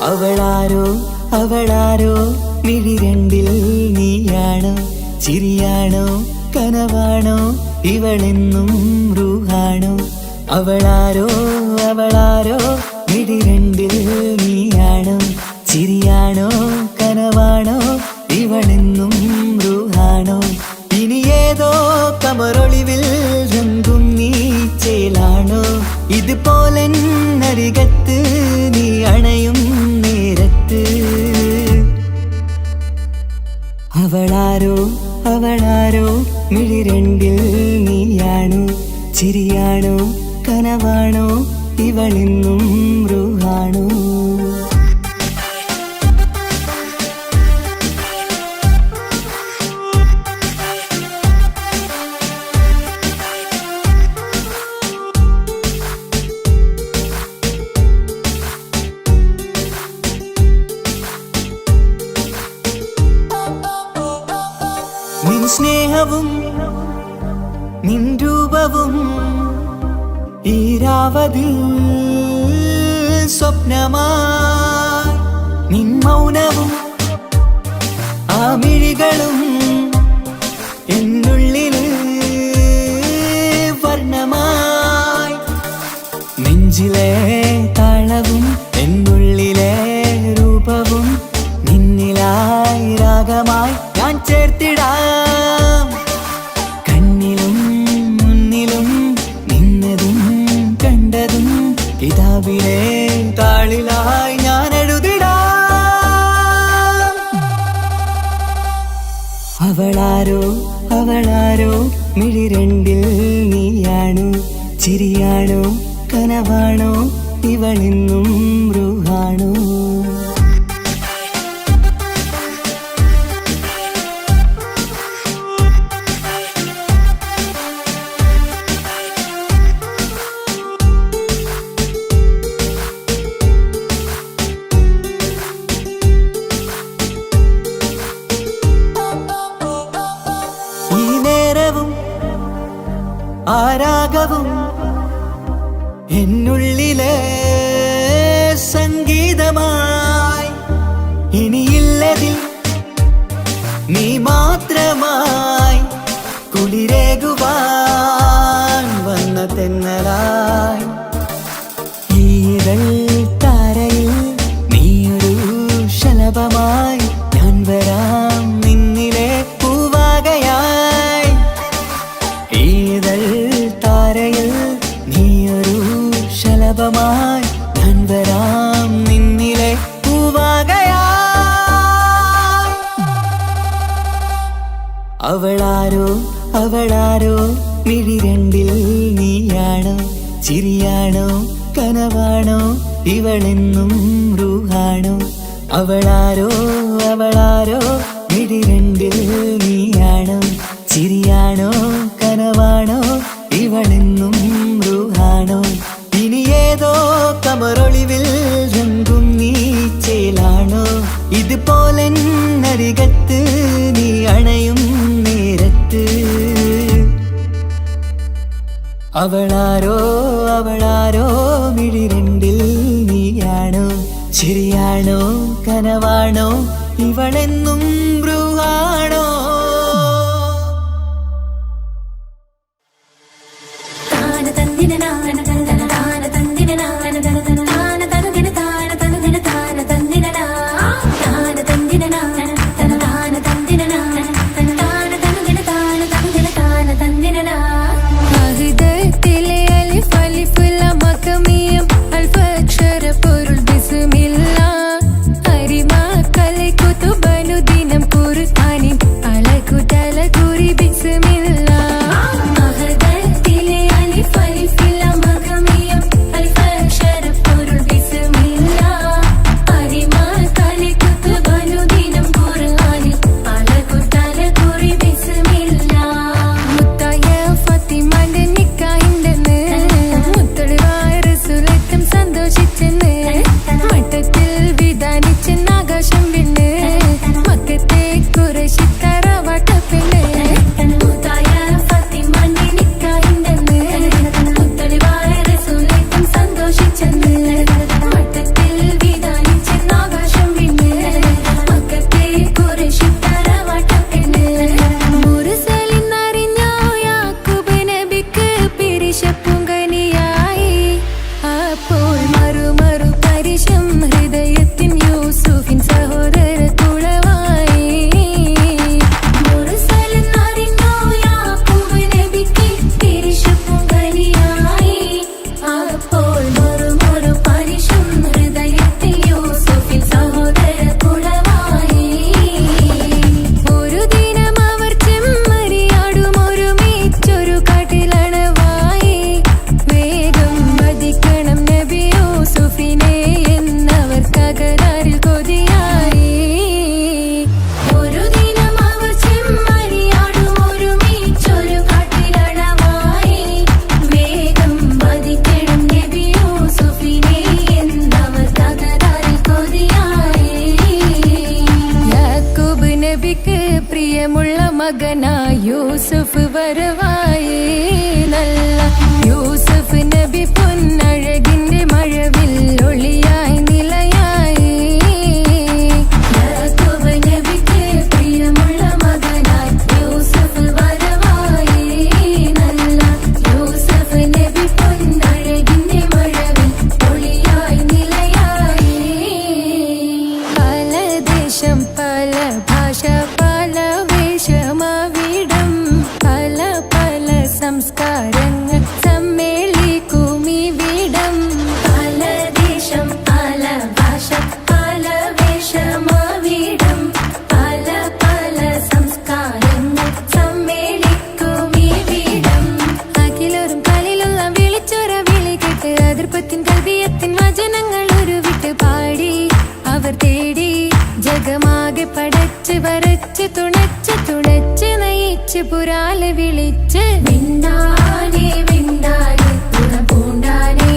അവളാരോ അവളാരോ മിഴിരണ്ടിൽ നീയാണോ ചിരിയാണോ കനവാണോ ഇവളെന്നും റൂഹാണോ അവളാരോ അവളാരോ മിഴിരണ്ടിൽ നീയാണോ ചിരിയാണോ കനവാണോ ഇവളെന്നും റൂഹാണോ ഇനി ഏതോ കമറൊളിവിൽ രംഗും നീ ചേലാണോ ഇതുപോലെ നരികത്ത് നീ അണയും നേരത്ത് അവളാരോ അവളാരോ മിഴിരണ്ടിൽ നീയാണോ ചിരിയാണോ കനവാണോ ഇവളെന്നും റൂഹാണോ നിൻ സ്നേഹവും നിൻ രൂപവും ഈരാവതിൽ സ്വപ്നമായി നിൻ മൗനവും ആ മിഴികളും എന്നുള്ളിൽ വർണ്ണമായി നെഞ്ചിലെ താളവും എന്നുള്ളിലെ രൂപവും നിന്നിലായി രാഗമായി ഞാൻ ചേർത്തിടാം കണ്ണിലും മുന്നിലും നിന്നതും കണ്ടതും കിതാബിലെ താളിലായി ഞാൻ എഴുതിടാം അവളാരോ അവളാരോ മിഴിരണ്ടിൽ നീയാണോ ചിരിയാണോ കനവാണോ ഇവളെന്നും റൂഹാണോ ആരാഗവും എന്നുള്ളിലെ സംഗീതമായി ഇനിയില്ലതിൽ നീ മാത്രമായി കുളിരേകുവാൻ വന്ന തെന്നലായി ഈതൾ താരയിൽ നീയൊരു ശലഭമായി ഞാൻ വരാം നിന്നിലെ പൂവാകയായി ഈതൾ താരയിൽ നീയൊരു ശലഭമായി ഞാൻ വരാം നിന്നിലെ പൂവാകയായി അവളാരോ അവളാരോ മിഴിരണ്ടിൽ നീയാണോ ചിരിയാണോ കനവാണോ ഇവളെന്നും റൂഹാണോ അവളാരോ അവളാരോ മിഴിരണ്ടിൽ നീയാണോ ചിരിയാണോ കനവാണോ ഇവളെന്നും റൂഹാണോ ഇനി ഏതോ കമറൊളിവിൽ രംഗും നീ ചേലാണോ ഇതുപോലെ നരികത്ത് നീ അണയും നേരത്ത് അവളാരോ അവളാരോ മിഴിരണ്ടിൽ നീയാണോ ചിരിയാണോ കനവാണോ ഇവളെന്നും റൂഹാണോ പൊരുൾ ബിസ്മില്ലാ അരിമാ കലൈ കുതുബനുദിനം ഖുർആനി യൂസുഫ് വരവായി നല്ല യൂസുഫ് നബി പൊന്നഴകിന്റെ മഴവിൽ ഒളിയായി നിലയായി യാക്കൂബ് നബിക്ക് പ്രിയമുള്ള മകനായി യൂസുഫ് വരവായി നല്ല യൂസുഫ് നബി പൊന്നഴകിന്റെ മഴവിൽ ഒളിയായി നിലയായി പല ദേശം പല ഭാഷ പല വേഷമാവിടം പല പല സംസ്കാരങ്ങൾ സമ്മേളിക്കും ഇവിടം പല ദേശം പല ഭാഷ പല വേഷമാവിടം പല പല സംസ്കാരങ്ങൾ സമ്മേളിക്കും ഇവിടം അഖിലോരും കളിലുള്ള വിളിച്ചൊര വിളി കേട്ട് അതിർപ്പത്തിൻ കൽവിയത്തിൻ വചനങ്ങൾ ഉരുവിട്ട് പാടി അവർ തേടി ജഗമാകെ പടച്ച് വരച്ച് തുണച്ച് തുണച്ച് നയിച്ച് പുരാലെ വിളിച്ച് വിണ്ണാനേ വിണ്ണാനേ തുണ പൂണ്ടാനേ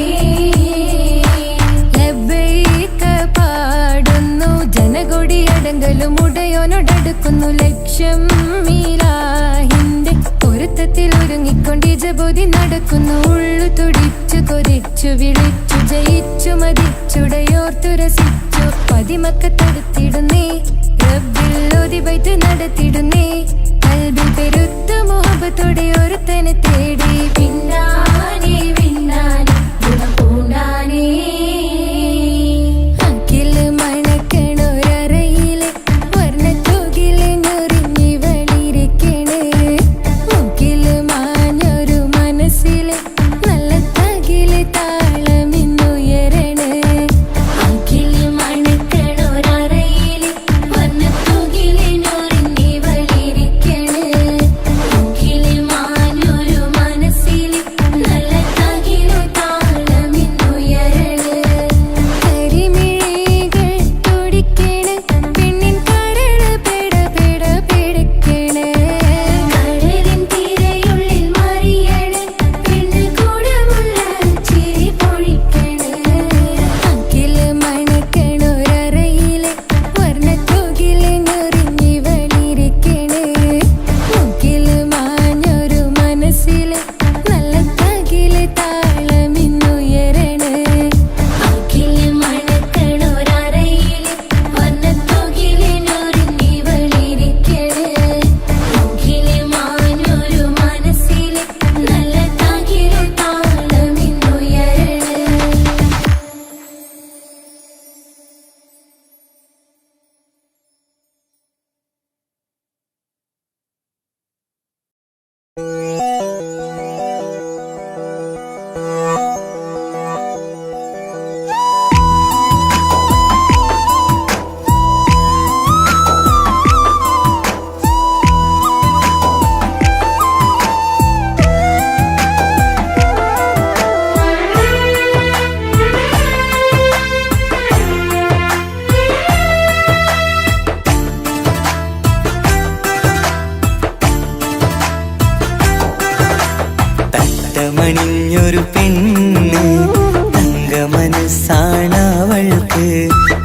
ലബ്ബൈക പാടുന്നു ജനകൊടി അടങ്കലും ഉടയോനോടടുക്കുന്നു ലക്ഷ്യം മീലാഹിന്റെ പൊരുത്തത്തിൽ ഒരുങ്ങിക്കൊണ്ട് ജബോധി നടക്കുന്നു ഉള്ളു തുടിച്ചു കൊതിച്ചു വിളിച്ചു ജയിച്ചു മതിച്ചുടയോർത്തു രസിച്ചു പതിമക്കത്തടുത്തിടുന്നേ റബ്ബിൽ ഓതി ബൈത്ത് നടത്തിടുന്നേ കൽബിൽ പെരുത്ത മുഹബത്തോടെ ഒരുത്തനെ തേടി പിന്നാനേ പിന്നാനേ ഗുണം പൂണ്ടാനേ അഖില് മണക്കണൊരറയില് വർണ്ണത്തൂകില് ഞൊറിഞ്ഞി വളിരിക്കണ് മുക്കില് മാഞ്ഞൊരു മനസ്സില് നല്ല തകില് താളമിന്നുയരണ അഖില് മണക്കണൊരറയില് വർണ്ണത്തൂകില് ഞൊറിഞ്ഞി വളിരിക്കണ് മുക്കില് മാഞ്ഞൊരു മനസ്സില് നല്ല തകില് താളമിന്നുയരണ കരിമിഴികൾ തുടിക്കണ് പെണ്ണിൻ കരള് പെട പെട പിടക്കണ് കടലിൻ തിരയുള്ളിൽ മറിയണ് പെണ്ണ് കൂടമുള്ള ചിരി പൊഴിക്കണ് അഖില് മണക്കണൊരറയില് വർണ്ണത്തൂകില് ഞൊറിഞ്ഞി വളിരിക്കണ് മുക്കില് മാഞ്ഞൊരു മനസ്സില് നല്ല തകില് താളമിന്നുയരണ അഖില് മണക്കണൊരറയില് വർണ്ണത്തൂകില് ഞൊറിഞ്ഞി വളിരിക്കണ് മുക്കില് മാഞ്ഞൊരു മനസ്സില് നല്ല തകില് താളമിന്നുയരണ തട്ടമണിഞ്ഞൊരു പെണ്ണ് തങ്കമനസ്സാണവൾക്ക്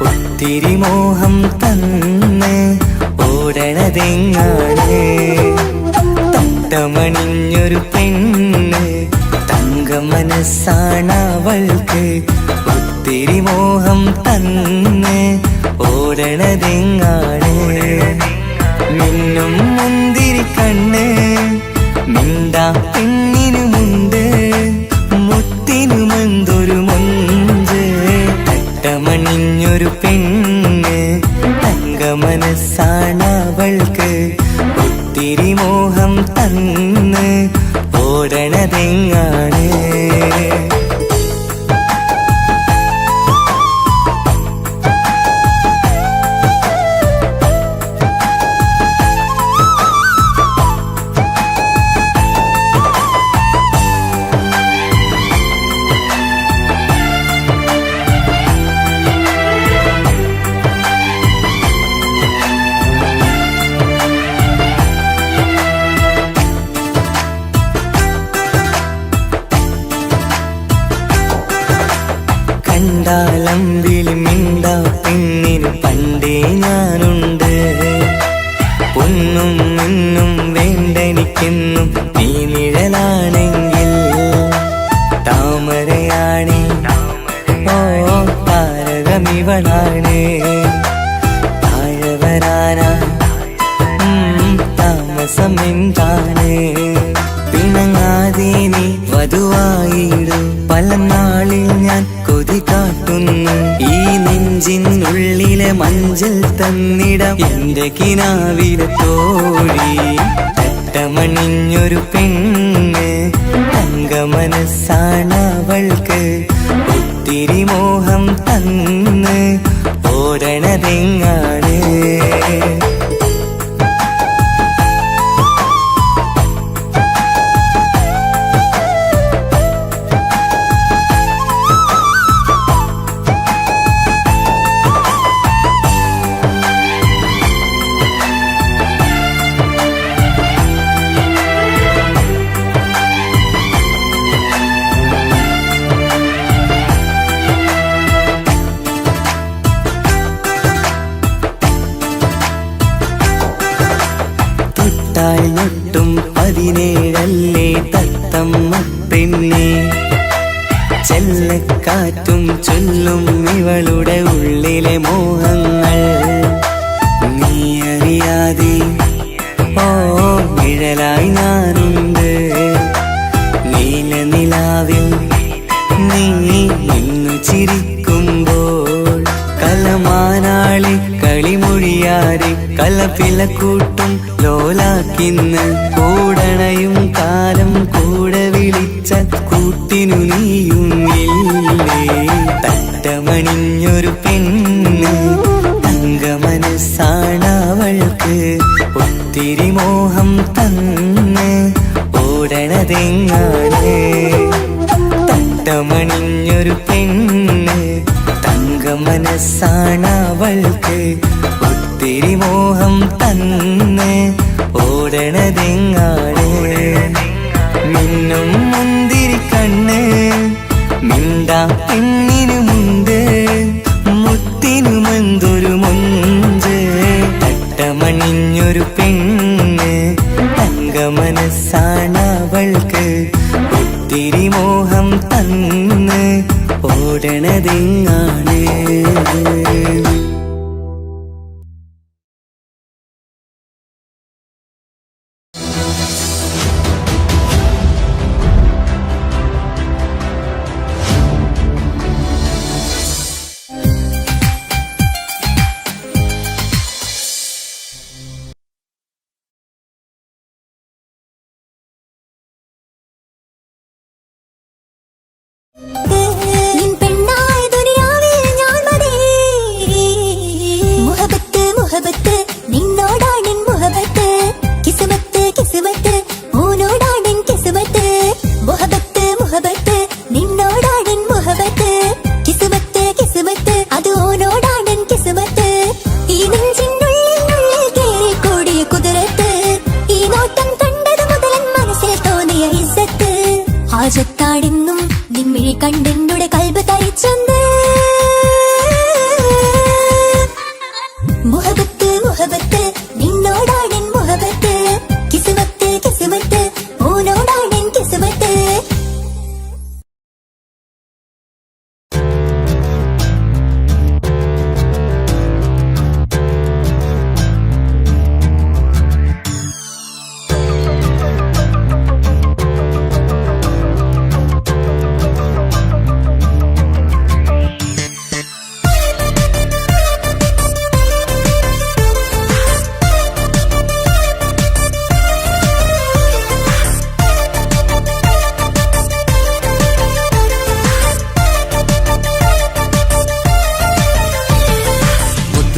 ഒത്തിരി മോഹം തന്ന് ഓടണതെങ്ങാണ് തട്ടമണിഞ്ഞൊരു പെണ്ണ് തങ്കമനസ്സാണവൾക്ക് ഒത്തിരി മോഹം തന്ന് ഓടണതെങ്ങാണ് മിന്നും മുന്തിരി കണ്ണ് മിണ്ടാ പെണ്ണിനുമുണ്ട് മുത്തിനുമെന്തൊരു മൊഞ്ച് തട്ടമണിഞ്ഞൊരു പെണ്ണ് തങ്കമനസ്സാണവൾക്ക് ഒത്തിരി മോഹം തന്ന് ഓടണതെങ്ങാണ് കണ്ടാലമ്പിളി മിണ്ടാ പെണ്ണിന് പണ്ടേ ഞാനുണ്ട് പൊന്നും മിന്നും വേണ്ടെനിക്ക് എനിക്കെന്നും നീ നിഴലാണെങ്കിൽ താമരയാണി ഓ താരകമിവളാണ് താഴെ വരാനാ താമസം എന്താണ് പിണങ്ങാതെ നീ വധുവായിടും പല നാളിൽ ഞാൻ കൊതി കാട്ടുന്നു ഈ നെഞ്ചിനുള്ളിലെ മഞ്ചൽ തന്നിടം എന്റെ കിനാവിലെ തോഴി തട്ടമണിഞ്ഞൊരു പെണ്ണ് തങ്ക മനസ്സാണ് അവൾക്ക് ഒത്തിരി മോഹം തന്ന് ഓടണതെങ്ങാണ് ൊട്ടും 17 തത്തമ്മ പെണ്ണെ ചെല്ലക്കാറ്റും ചൊല്ലും ഇവളുടെ ഉള്ളിലെ മോഹങ്ങൾ നീ അറിയാതെ ഓ നിഴലായി ഞാനുണ്ട് നീല നിലാവിൽ നീ ഇന്നു ചിരിക്കുമ്പോൾ കലമാനാളി കളിമൊഴിയാതെ കലപിലക്കൂട്ടും ലോലാക്കിന്ന് കൂടണയും കാലം കൂടെ വിളിച്ച കൂട്ടിനു നീയുമില്ലേ തട്ടമണിഞ്ഞൊരു പെണ്ണ് തങ്ക മനസ്സാണ് അവൾക്ക് ഒത്തിരി മോഹം തന്ന് ഓടണതെങ്ങാണ് തട്ടമണിഞ്ഞൊരു പെണ്ണ് തങ്ക മനസ്സാണ് അവൾക്ക് ഒത്തിരി മോഹം തന്ന് ഓടണതെങ്ങാണ് മിന്നും മുന്തിരി കണ്ണ് മിണ്ടാ പെണ്ണിനുമുണ്ട് മുത്തിനുമെന്തൊരു മുഞ്ച് തട്ടമണിഞ്ഞൊരു പെണ്ണ് തങ്ക മനസ്സാണ് അവൾക്ക് ഒത്തിരി മോഹം തന്ന് ഓടണതെങ്ങാണ് ആജത്താടെന്നും നിമ്മിഴി കണ്ടെന്നുടെ കൽബ് തരിച്ചെന്ന് മുഹബത്ത് മുഹബത്ത് നിന്നോടാണെൻ മുഹബത്ത് കിസ്മത്ത് കിസ്മത്ത് ഓനോടാണെൻ കിസ്മത്ത്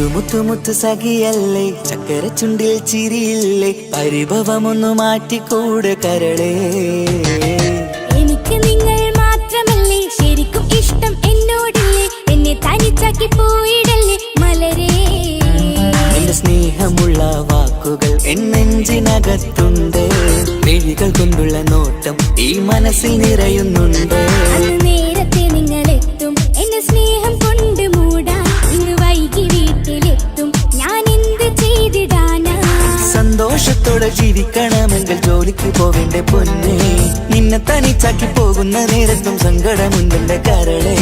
മുത്തുമുത്തു സഖിയല്ലേ ചക്കര ചുണ്ടിൽ ചിരിയില്ലേ പരിഭവമൊന്നു മാറ്റിക്കൂടെ കരളേ എനിക്ക് നിങ്ങൾ മാത്രമല്ലേ ശരിക്കും ഇഷ്ടം എന്നോടില്ലേ എന്നെ തനിച്ചാക്കി പോയിടല്ലേ മലരേ എന്റെ സ്നേഹമുള്ള വാക്കുകൾ എന്നെഞ്ചിനകത്തുണ്ട് വിഴികൾ കൊണ്ടുള്ള നോട്ടം ഈ മനസ്സിൽ നിറയുന്നുണ്ട് നേരത്തെ നിങ്ങളെത്തും എന്നെ സ്നേഹം കൊണ്ട് മൂടാൻ ഇന്ന് വൈകി വീട്ടിലെത്തും ഞാൻ എന്ത് ചെയ്തിടാനാ സന്തോഷത്തോടെ ജീവിക്കണമെങ്കിൽ ജോലി പോവേണ്ട പൊന്നെ, നിന്നെ തനിച്ചാക്കി പോകുന്ന നേരത്തും സങ്കടമുണ്ടെന്റെ കരളെ.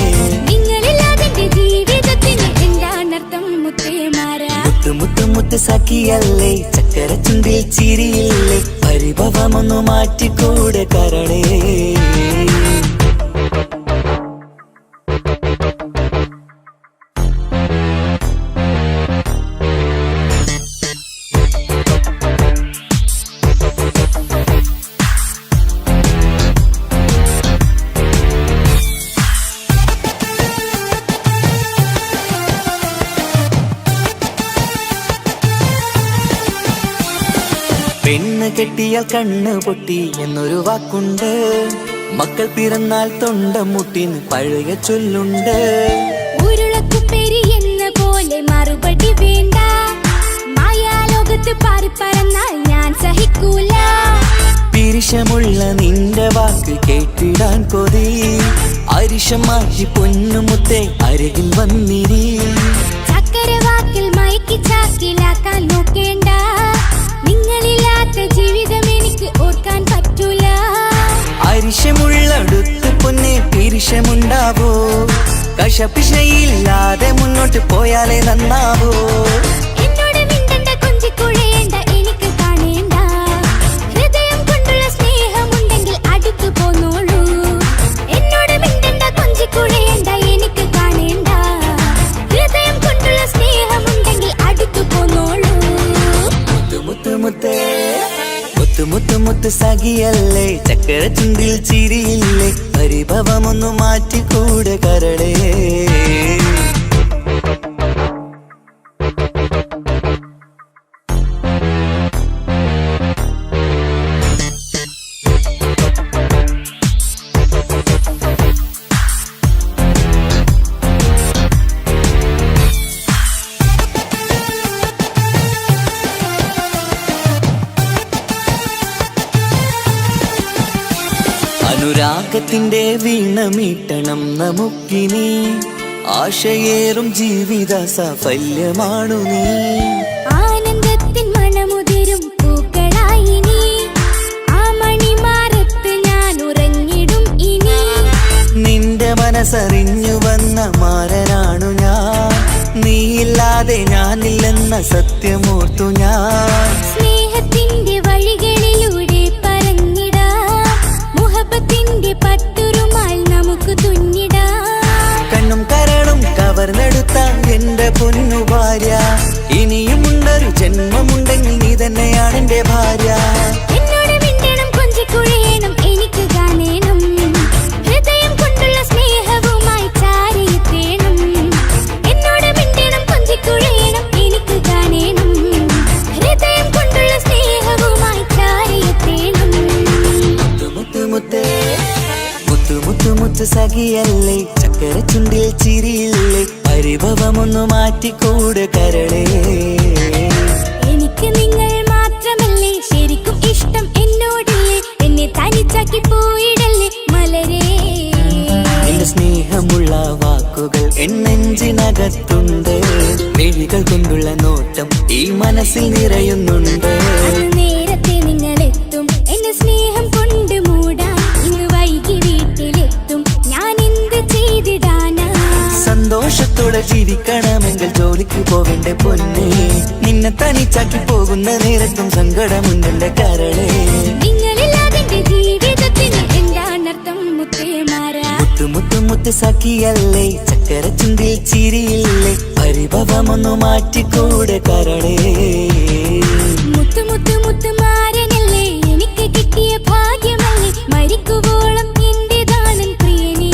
നിങ്ങളില്ലാതെ ജീവിതത്തിന് എന്താണർത്ഥം മുത്തേമാരാ? മുത്ത് മുത്ത് മുത്ത് സഖിയല്ലേ, ചക്കര ചുണ്ടിൽ ചിരിയില്ലേ, പരിഭവമൊന്നു മാറ്റിക്കൂടെ കരളേ. പെണ്ണ് കെട്ടിയാൽ കണ്ണ് പൊട്ടി എന്നൊരു വാക്കുണ്ട്, മക്കൾ പിറന്നാൽ തൊണ്ട മുട്ടിന് പഴയ ചൊല്ലുണ്ട്. ഉരുളക്കുപ്പേരി എന്ന പോലെ മറുപടി വേണ്ട, മായാലോകത്ത് പാറി പറന്നാൽ ഞാൻ സഹിക്കൂല. പിരിശമുള്ള നിന്റെ വാക്ക് കേട്ടിടാൻ കൊതി, അരിശം മാറ്റി പൊന്നുമുത്തേ അരികിൽ വന്നിരി. ചക്കര വാക്കിൽ മയക്കി ചാക്കിലാക്കാൻ നോക്കേണ്ട, നിങ്ങളില്ലാത്ത ജീവിതം എനിക്ക് ഓർക്കാൻ പറ്റൂല. അരിശമുള്ളടുത്ത് പൊന്നെ പിരിശമുണ്ടാവോ, കശപിശയില്ലാതെ മുന്നോട്ട് പോയാലേ നന്നാവോ. എന്നോട് മിണ്ടണ്ട, കൊഞ്ചിക്കുഴയേണ്ട, എനിക്ക് കാണേണ്ട. ഹൃദയം കൊണ്ടുള്ള സ്നേഹമുണ്ടെങ്കിൽ അടുത്തു പോന്നോളൂ. എന്നോട് മിണ്ടണ്ട, കൊഞ്ചിക്കുഴയേണ്ട, എനിക്ക് കാണേണ്ട. ഹൃദയം കൊണ്ടുള്ള സ്നേഹമുണ്ടെങ്കിൽ അടുത്തു പോന്നോളൂ. മുത്ത് മുത്ത് മുത്ത് മുത്ത് മുത്ത് സഖിയല്ലേ, ചക്കര ചുണ്ടിൽ ചിരിയില്ലേ, പരിഭവമൊന്നു മാറ്റിക്കൂടെ കരളേ. അനുരാഗത്തിന്റെ വീണ മീട്ടണം നമുക്കിനി, ആശയേറും ജീവിത സാഫല്യമാണു നീ. ആനന്ദത്തിൻ മണമുതിരും പൂക്കളായി നീ, ആ മണിമാറത്ത് ഞാൻ ഉറങ്ങിടും ഇനി. നിന്റെ മനസ്സറിഞ്ഞു വന്ന മാരനാണു ഞാൻ, നീയില്ലാതെ ഞാനില്ലെന്ന സത്യമോർത്തു ഞാൻ. സ്നേഹത്തിന്റെ വഴികളിലൂടെ പറന്നിടാം, മുഹബത്തിന്റെ പട്ടുറുമാൽ നമുക്ക് തുന്നിടാം. കണ്ണും കരളും കവർന്നെടുത്ത എന്റെ പൊന്നു ഭാര്യ, ഇനിയുമുണ്ടൊരു ജന്മമുണ്ടെങ്കിൽ നീ തന്നെയാണ് എന്റെ ഭാര്യ. എന്നോട് മിണ്ടണം, കൊഞ്ചിക്കുഴയണം, എനിക്ക് കാണേണം. ഹൃദയം കൊണ്ടുള്ള സ്നേഹവുമായി ചാരിയെത്തേണം. എന്നോട് മിണ്ടണം, കൊഞ്ചിക്കുഴയണം, എനിക്ക് കാണേണം. ഹൃദയം കൊണ്ടുള്ള സ്നേഹവുമായി ചാരിയെത്തേണം. മുത്ത് മുത്ത് മുത്ത് മുത്ത് മുത്ത് സഖിയല്ലേ, ചക്കര ചുണ്ടിൽ ചിരിയില്ലേ, പരിഭവമൊന്നു മാറ്റിക്കൂടെ കരളേ. എനിക്ക് നിങ്ങൾ മാത്രമല്ലേ ശരിക്കും ഇഷ്ടം എന്നോടില്ലേ, എന്നെ തനിച്ചാക്കി പോയിടല്ലേ മലരേ. എന്റെ സ്നേഹമുള്ള വാക്കുകൾ എന്നെഞ്ചിനകത്തുണ്ട്, മിഴികൾ കൊണ്ടുള്ള നോട്ടം ഈ മനസ്സിൽ നിറയുന്നുണ്ട്. അന്ന് നേരത്തെ നിങ്ങളെത്തും എന്നെ സ്നേഹം കൊണ്ട് മൂടാൻ, ഇന്ന് വൈകി വീട്ടിലെത്തും ഞാൻ എന്ത് ചെയ്തിടാനാ. സന്തോഷത്തോടെ ജീവിക്കണമെങ്കിൽ ജോലിക്ക് പോവേണ്ട പൊന്നെ, നിന്നെ തനിച്ചാക്കി പോകുന്ന നേരത്തും സങ്കടമുണ്ടെന്റെ കരളേ. നിങ്ങളില്ലാതെ ജീവിതത്തിന് എന്താണർത്ഥം മുത്തേമാരാ? മുത്ത് മുത്ത് മുത്ത് സഖിയല്ലേ, ചക്കര ചുണ്ടിൽ ചിരിയില്ലേ, പരിഭവമൊന്നു മാറ്റിക്കൂടെ കരളേ. മുത്ത് മുത്ത് മുത്ത് മാരനല്ലേ, എനിക്ക് കിട്ടിയ ഭാഗ്യമല്ലേ, മരിക്കുവോളം എന്റേതാണൻ പ്രിയനേ.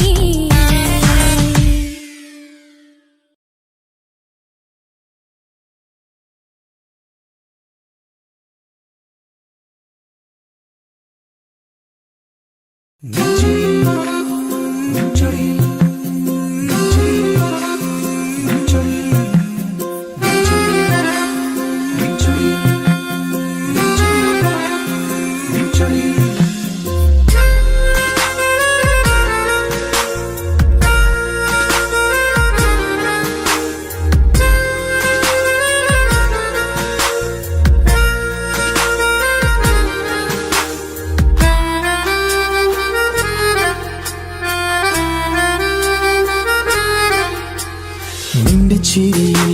ചിരിയിൽ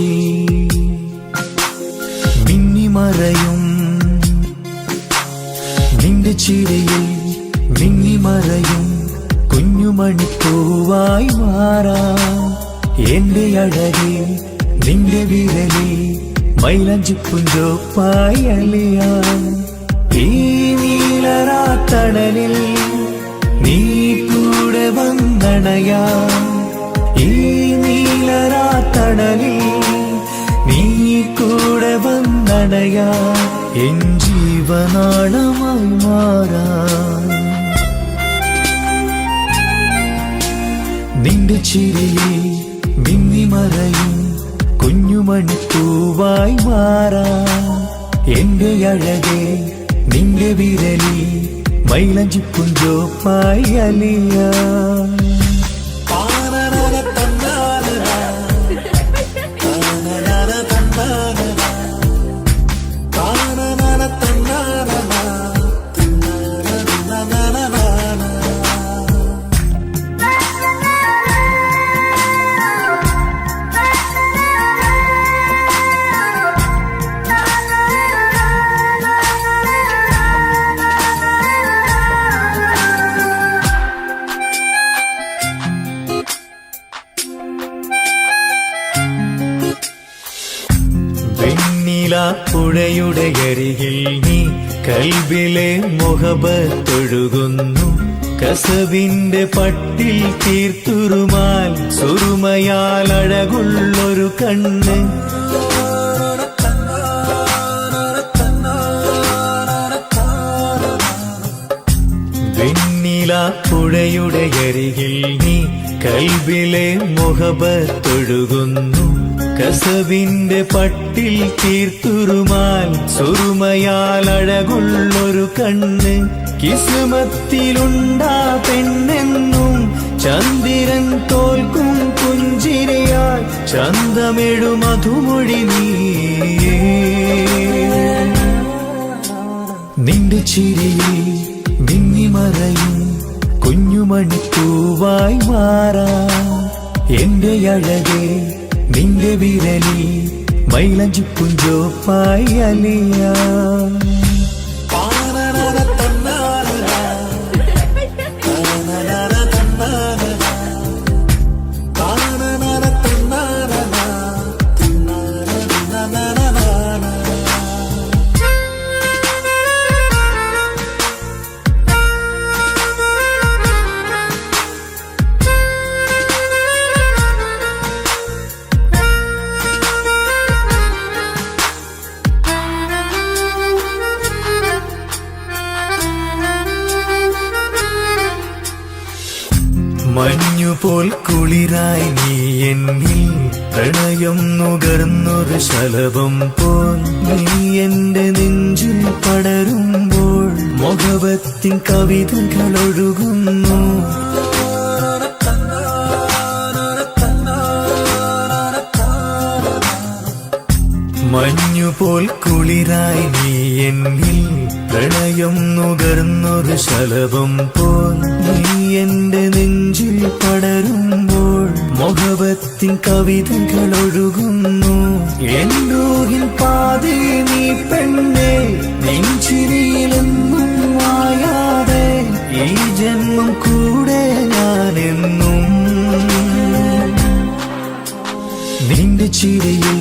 മിന്നിമറയും നിന്റെ ചിരിയിൽ മിന്നിമറയും കുഞ്ഞുമണിപ്പൂവായി മാറാം എന്റെ അഴകി നിന്റെ വിരലിൽ മൈലഞ്ചിപ്പുഞ്ചോപ്പായി അലിയാം ഈ നീലരാത്തണലിൽ നീ കൂടെ വന്നണയാം ഈ നീലരാത്തണലിൽ നീ കൂടെ വന്നണയാം എൻ ജീവനാളമായി മാറാം നിന്റെ ചിരിയിൽ മിന്നിമറയും കുഞ്ഞുമണിപ്പൂവായി മാറാം എന്റെ അഴകെ നിന്റെ വിരലിൽ മൈലഞ്ചിപ്പുഞ്ചോപ്പായി അലിയാം പുഴയുടെ അരികിൽ നീ കൽബിലെ മുഹബത്തൊഴുകുന്നു കസവിന്റെ പട്ടിൽ തീർത്തുറുമാൽ സുറുമയാൽ അഴകുള്ളൊരു കണ്ണ് വെണ്ണില പുഴയുടെ അരികിൽ നീ കൽബിലെ മുഹബത്തൊഴുകുന്നു കസവിന്റെ പട്ടിൽ തീർത്തുറുമാൽ സുറുമയാൽ അഴകുള്ളൊരു കണ്ണ് കിസ്മത്തിലുണ്ടാ പെണ്ണെന്നും ചന്ദ്രൻ തോൽക്കും പുഞ്ചിരിയാൽ ചന്തമെഴു മധുമൊഴി നീ നിന്റെ ചിരിയിൽ മിന്നിമറയും കുഞ്ഞുമണിപ്പൂവായി മാറാം എന്റെ അഴകെ നിന്റെ വിരലിൽ മൈലഞ്ചിപ്പുഞ്ചോപ്പായി അലിയാം മഞ്ഞുപോൽ കുളിരായി നീ എന്നിൽ പ്രണയം നുകർന്നൊരു ശലഭം പോൽ നീ എന്റെ നെഞ്ചിൽ പടരുമ്പോൾ മുഹബത്തിൻ കവിതകൾ ഒഴുകുന്നു മഞ്ഞുപോൽ കുളിരായി നീ എന്നിൽ പ്രണയം നുകർന്നൊരു ശലഭം പോൽ നീ എന്റെ നെഞ്ചിൽ പടരുമ്പോൾ മുഹബത്തിൻ കവിതകൾ ഒഴുകുന്നു എന്നൂഹിൻ പാതേ നീ പെണ്ണെ നെഞ്ചിരിയിലെന്നും മായാതെ ഈ ജന്മം കൂടെ ഞാനെന്നും നിന്റെ ചിരിയിൽ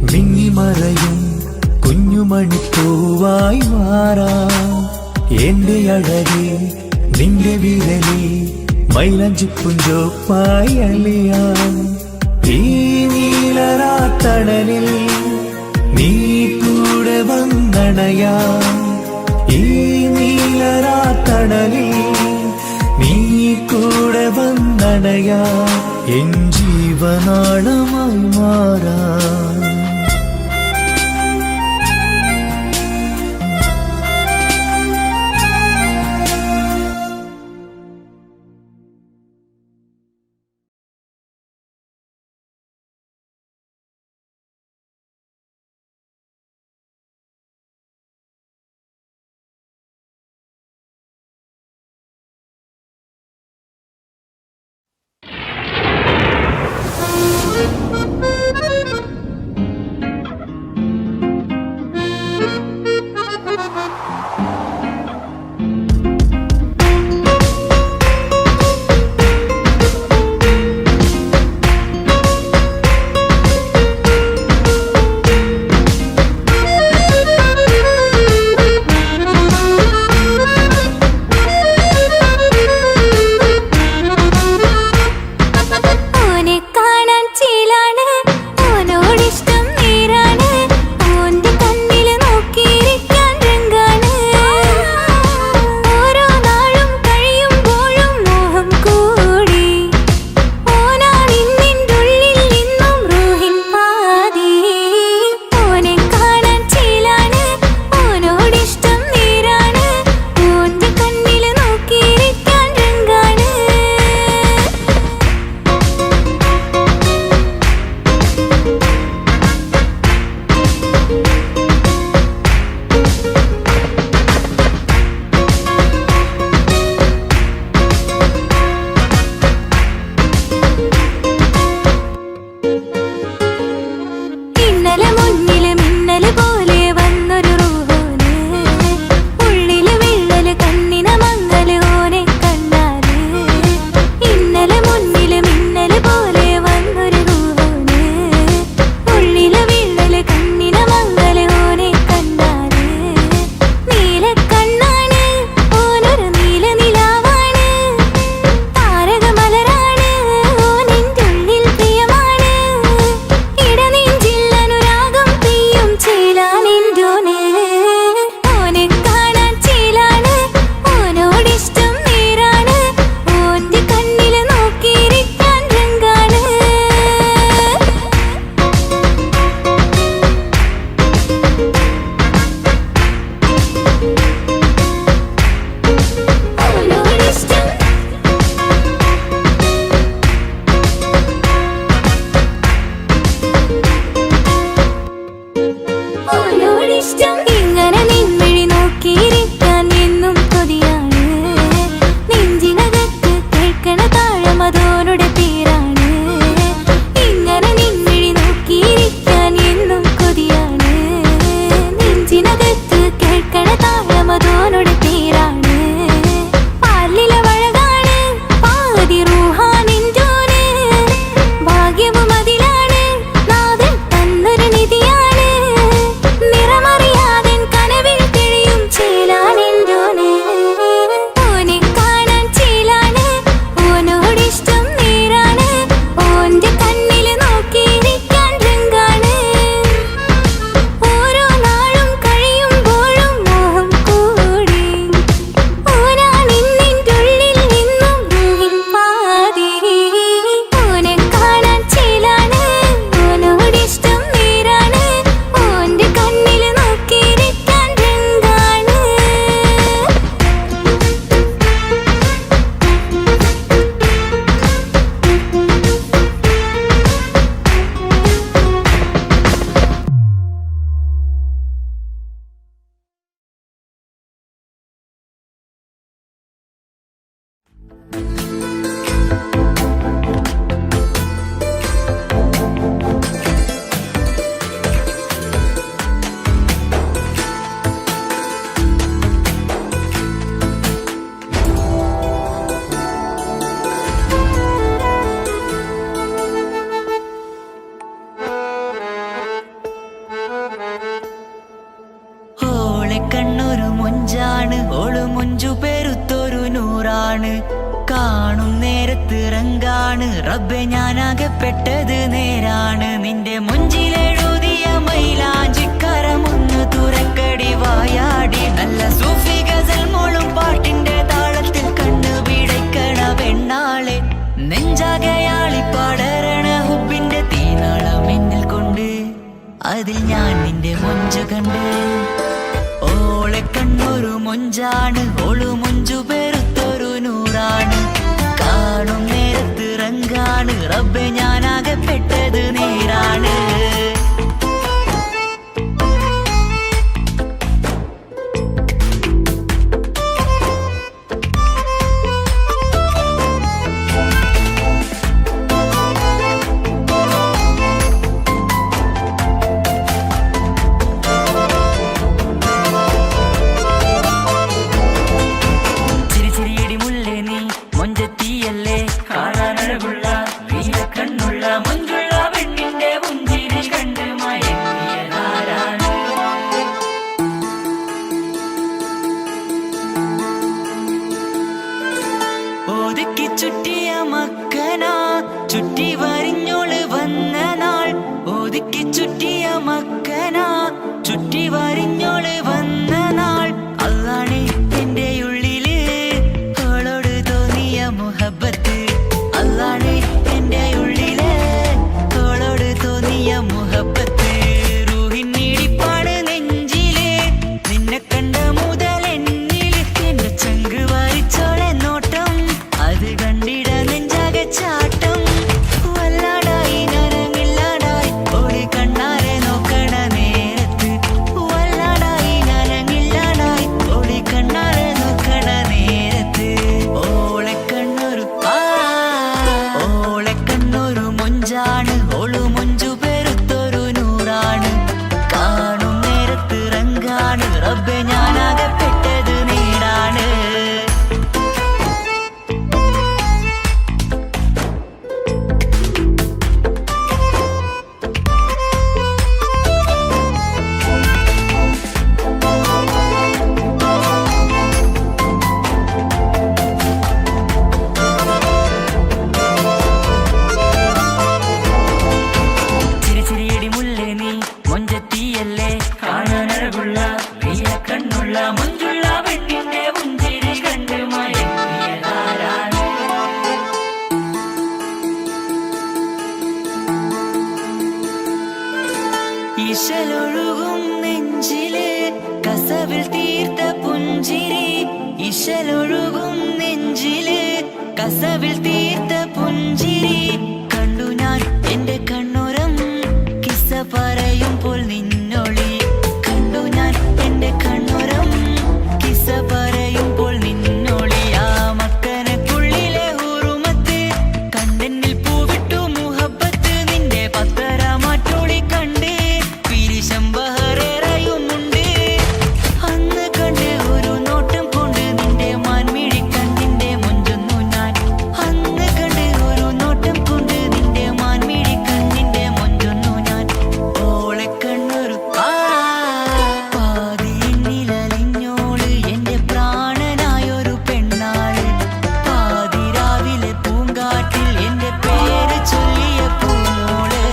മിന്നിമറയും കുഞ്ഞുമണിപ്പൂവായി മാറാം എന്റെ അഴകെ നിന്റെ വിരലിൽ മൈലഞ്ചിപ്പുഞ്ചോപ്പായി അലിയാം ഈ നീലരാത്തണലിൽ നീ കൂടെ വന്നണയാം ഈ നീലരാത്തണലിൽ നീ കൂടെ വന്നണയാം എൻ ജീവനാളമായി മാറാം കാണും നേരത്തിറങ്കാണ് റബ്ബെ ഞാനാകപ്പെട്ടത് നേരാണ്. നിന്റെ മുഞ്ചിലെഴുതിയ മൈലാഞ്ചിക്കരമൊന്ന് തുറക്കടി വായാടി. നല്ല സൂഫി ഗസൽ മോളും പാട്ടിന്റെ താളത്തിൽ കണ്ണു പിടയ്ക്കണ പെണ്ണാളെ. നെഞ്ചാകയാളി പടരണ ഹുബിന്റെ തീനാളം എന്നിൽ കൊണ്ട് അതിൽ ഞാൻ നിന്റെ മൊഞ്ചു കണ്ട്. ഓളെ കണ്ണൊരു മൊഞ്ചാണ്, ഓളു മൊഞ്ചു പെരുത്തൊരു നൂറാണ്. കാണും നേരത്തിറങ്കാണ് റബ്ബെ ഞാനാകപ്പെട്ടത് നേരാണ്. മൊഞ്ചത്തിയല്ലേ കാണാനഴകുള്ള നീല കണ്ണുള്ള മൊഞ്ചുള്ള പെണ്ണിന്റെ മുഞ്ചി ഇശലൊഴുകും നെഞ്ചിലെ കസവിൽ തീർത്ത പുഞ്ചിരി ഇശലൊഴുകും നെഞ്ചിലെ കസവിൽ തീർത്ത പുഞ്ചിരി കണ്ടു ഞാൻ എന്റെ കണ്ണുരം കിസ്സ പറയുമ്പോൾ നിന്നൊളി കണ്ടു ഞാൻ എന്റെ കണ്ണുരം കിസ്സ പറയുമ്പോൾ നിന്നൊളി ആ മക്കനക്കുള്ളിലെ ഹുറുമത്ത് കണ്ണെന്നിൽ പൂവിട്ടു മുഹബത്ത് നിന്റെ പത്തര മാറ്റോളി കണ്ട് പിരിശം ബഹറേറയുമുണ്ട് അന്ന് കണ്ട് ഒരു നോട്ടം കൊണ്ട് നിന്റെ മാൻമിഴി കണ്ണിന്റെ മുഞ്ചൊന്നു ഞാൻ അന്ന് കണ്ട് ഒരു നോട്ടം കൊണ്ട് നിന്റെ മാൻമിഴി കണ്ണിന്റെ മുഞ്ചൊന്നു ഞാൻ ഓളെ കണ്ണൊരു പാതിയിലലിഞ്ഞോള് എന്റെ പ്രാണനായൊരു പെണ്ണാള് പാതിരാവിലെ പൂങ്കാട്ടിൽ എന്റെ പേര് ചൊല്ലിയ പൂമോള്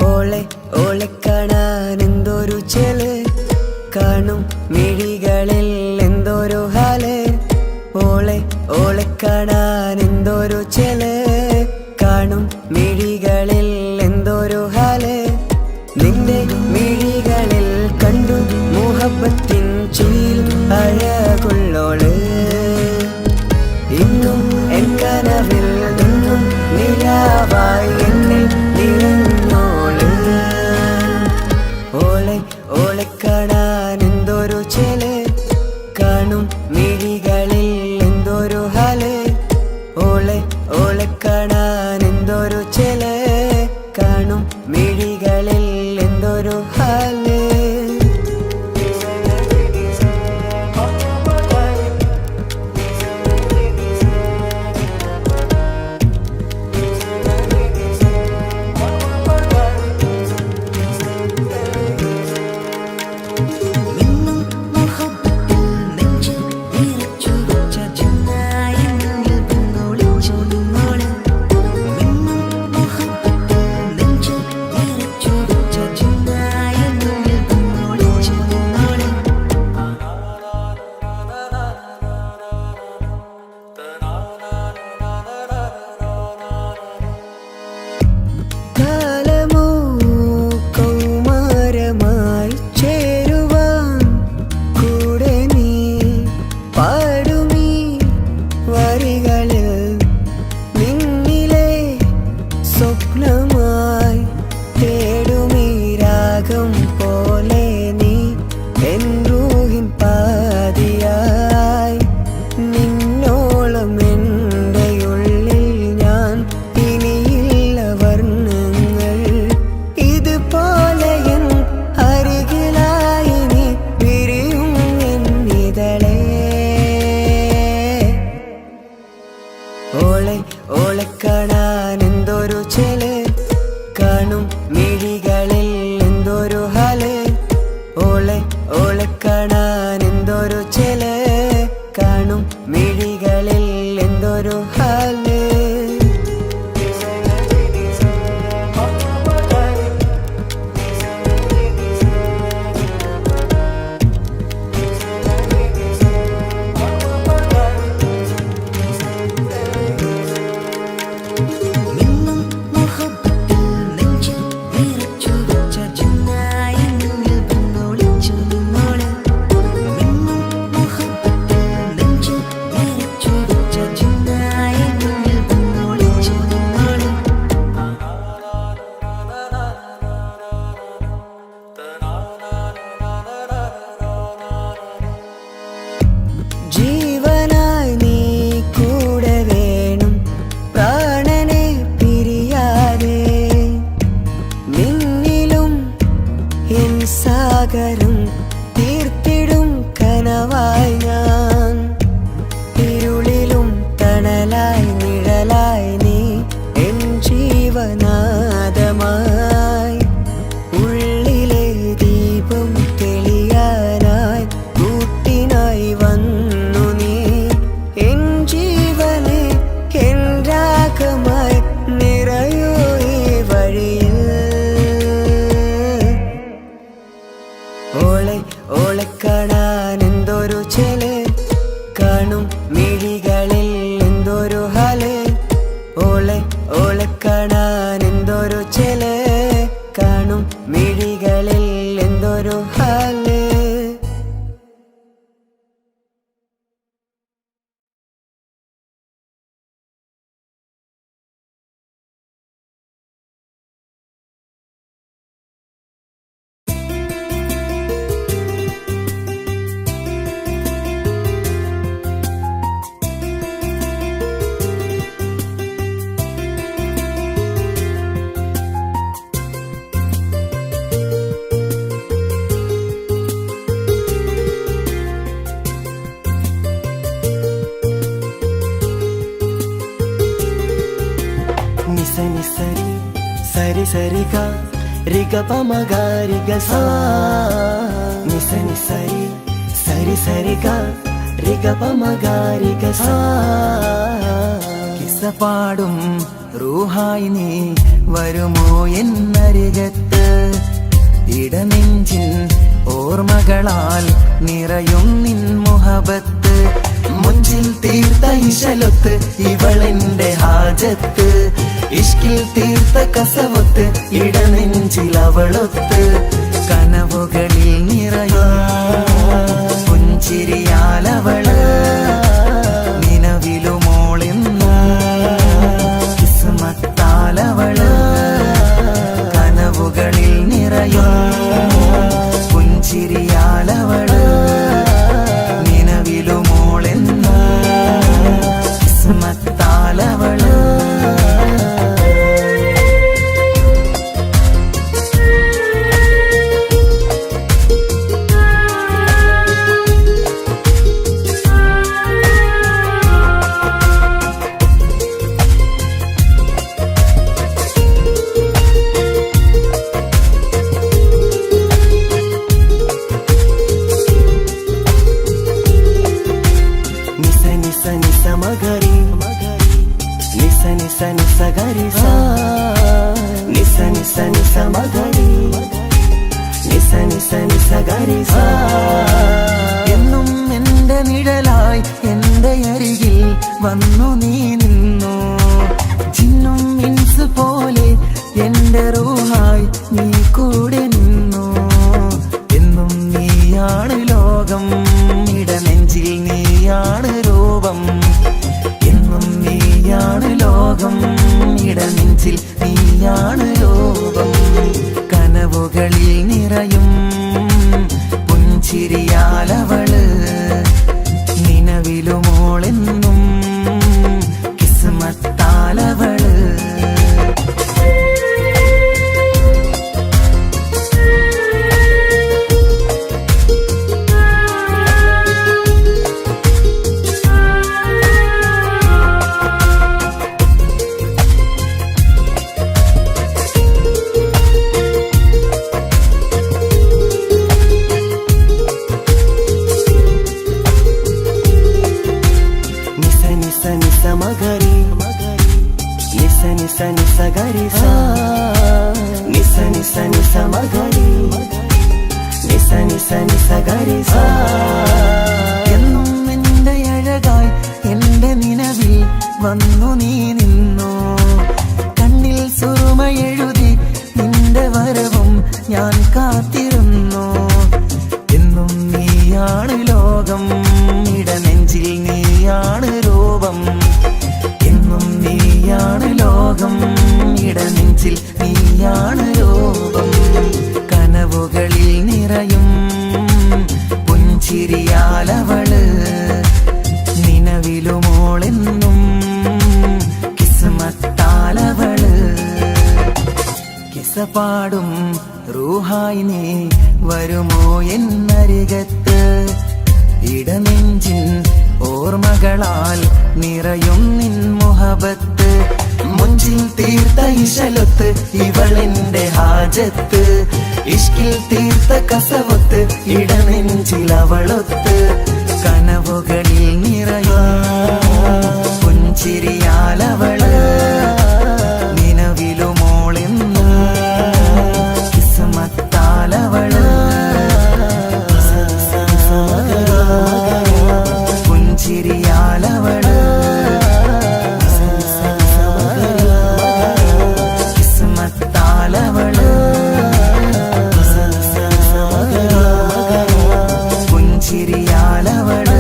ഓളെ ഓളെ കാണാൻ എന്തൊരു ചെല് കാണും മിഴികളിൽ എന്തൊരു ഹാല് ഓളെ ഓളെ കാണാൻ എന്തൊരു ചെല് കാണും മിഴികളിൽ എന്തൊരു ഹാല് നിന്റെ മിഴികളിൽ കണ്ടു മുഹബത്തിൻ ചീൽ അഴകുള്ളോള് ഇന്നും എൻ കനവിൽ നിന്നും നിലാവായി എന്നിൽ നിറഞ്ഞോള് ഓളെ ഓളെ കാണാൻ എന്തൊരു ചെല് കാണും മിഴികളിൽ എന്തൊരു ഹാല് ഓളെ ഓളെ കാണാൻ എന്തൊരു ചെല് കാണും മിഴികളിൽ എന്തൊരു ഹാല് കാലമോ കൗമാരമായി ചേരുവാൻ കൂടെ നീ പാടുമീ വരികളിൽ നിന്നിലെ സ്വപ്നമായി തേടുമീ രാഗം പോലെ നീ എൻ റൂഹിൻ പാതിയായി നിന്നോളം എൻ്റെ ഉള്ളിൽ ഞാൻ ഇനിയില്ല വർണ്ണങ്ങൾ ഇതുപോലെ എൻ അരികിലായി നീ പിരിയും എന്നിതളേ ഓളെ ഓളെ കാണാൻ എന്തൊരു ചെല് കാണും മിഴികളിൽ എന്തൊരു ഹാല് ഓളെ ഓളെ കാണാൻ എന്തൊരു ചെല് കാണും മിഴികളിൽ എന്തൊരു ഹാല് നിഴലായി ഞാൻ, ഇരുളിലും തണലായി നിഴലായി നീ എൻ ജീവനാദമായി. ഉള്ളിലെ ദീപം തെളിയാനായി കൂട്ടിനായി വന്നു നീ എൻ ജീവനെ എൻ രാഗമായി നിറയൂ ഈ വഴിയിൽ. ഓളെ ഓളെ കാണാൻ എന്തൊരു ചെല്, കാണും മിഴികളിൽ എന്തൊരു ഹാല്. ഓളെ ഓളെ കാണാൻ എന്തൊരു ചെല്, കാണും മിഴികളിൽ എന്തൊരു ഹാല്. నిస నిసరి సరి సరిగా రిగ పమగ రిగ సా. నిస నిసరి సరి సరిగా రిగ పమగ రిగ సా. കിസ്സ പാടും റൂഹായി നീ വരുമോ എന്നരികത്ത്, ഇടനെഞ്ചിൻ ഓർമ്മകളാൽ നിറയും നിൻ മുഹബത്ത്. മുഞ്ചിൽ തീർത്ത ഇശലൊത്ത് ഇവളെന്റെ ഹാജത്ത്, ഇഷ്കിൽ തീർത്ത കസവത്ത് ഇടനെഞ്ചിൽ അവളൊത്ത്. കനവുകളിൽ നിറയും പുഞ്ചിരിയാലവള്, നിലവിലുമോളെന്നു കിസ്മത്താലവള്. കനവുകളിൽ നിറയും പുഞ്ചിരിയാലവള്, നിലവിലുമോളെന്നു കിസ്മത്താലവള്. మగరి నిస నిస నిస గరి సా. నిస నిస నిస మగరి నిస നിസ നിസ ഗരി സാ. എന്നും എന്റെ നിഴലായി എന്റെ അരികിൽ വന്നു നീ നിന്നു, ചിന്നും മിൻസ് പോലെ എന്റെ റൂഹായി നീ കൂടെ നിന്നു. എന്നും നീയാണ് ലോകം, ഇടനെഞ്ചിൽ നീയാണ് രൂപം. എന്നും നീയാണ് ലോകം, ഇടനെഞ്ചിൽ നീയാണ് രൂപം. കനവുകളിൽ നിറയും പുഞ്ചിരിയാലവള്, നിലവിലുമോളെന്നും കിസ്മത്താലവള്. మగరి నిస నిస నిస గరి సా. నిస నిస నిస మగరి నిస నిస നിസ ഗരി സാ. എന്നും എന്റെ അഴകായി എന്റെ നിലവിൽ വന്നു നീ നിന്നു, കണ്ണിൽ സുറുമയെഴുതി നിന്റെ വരവും ഞാൻ കാത്തിരുന്നു. എന്നും നീയാണ് ലോകം, ഇടനെഞ്ചിൽ നീയാണ് രൂപം. എന്നും നീയാണ് ലോകം, ഇടനെഞ്ചിൽ നീയാണ് രൂപം. കനവുകളിൽ നിറയും പുഞ്ചിരിയാലവള്, നിലവിലുമോളെന്നും കിസ്മത്താലവള്. കിസ്സ പാടും റൂഹായി നീ വരുമോ എന്നരികത്ത്, ഇടനെഞ്ചിൻ ഓർമ്മകളാൽ നിറയും നിൻ മുഹബത്ത് മുഞ്ചിൽ തീർത്ത ഇശലൊത്ത് ഇവളെന്റെ ഹാജത്ത് ഇഷ്കിൽ തീർത്ത കസവത്ത് ഇടനെഞ്ചിൽ അവളൊത്ത് കനവുകളിൽ നിറയും പുഞ്ചിരിയാലവള് നിലവിലുമോളെന്നും കിസ്മത്താലവള് പുഞ്ചിരിയാലവള് കിസ്മത്താലവള് പുഞ്ചിരിയാലവള്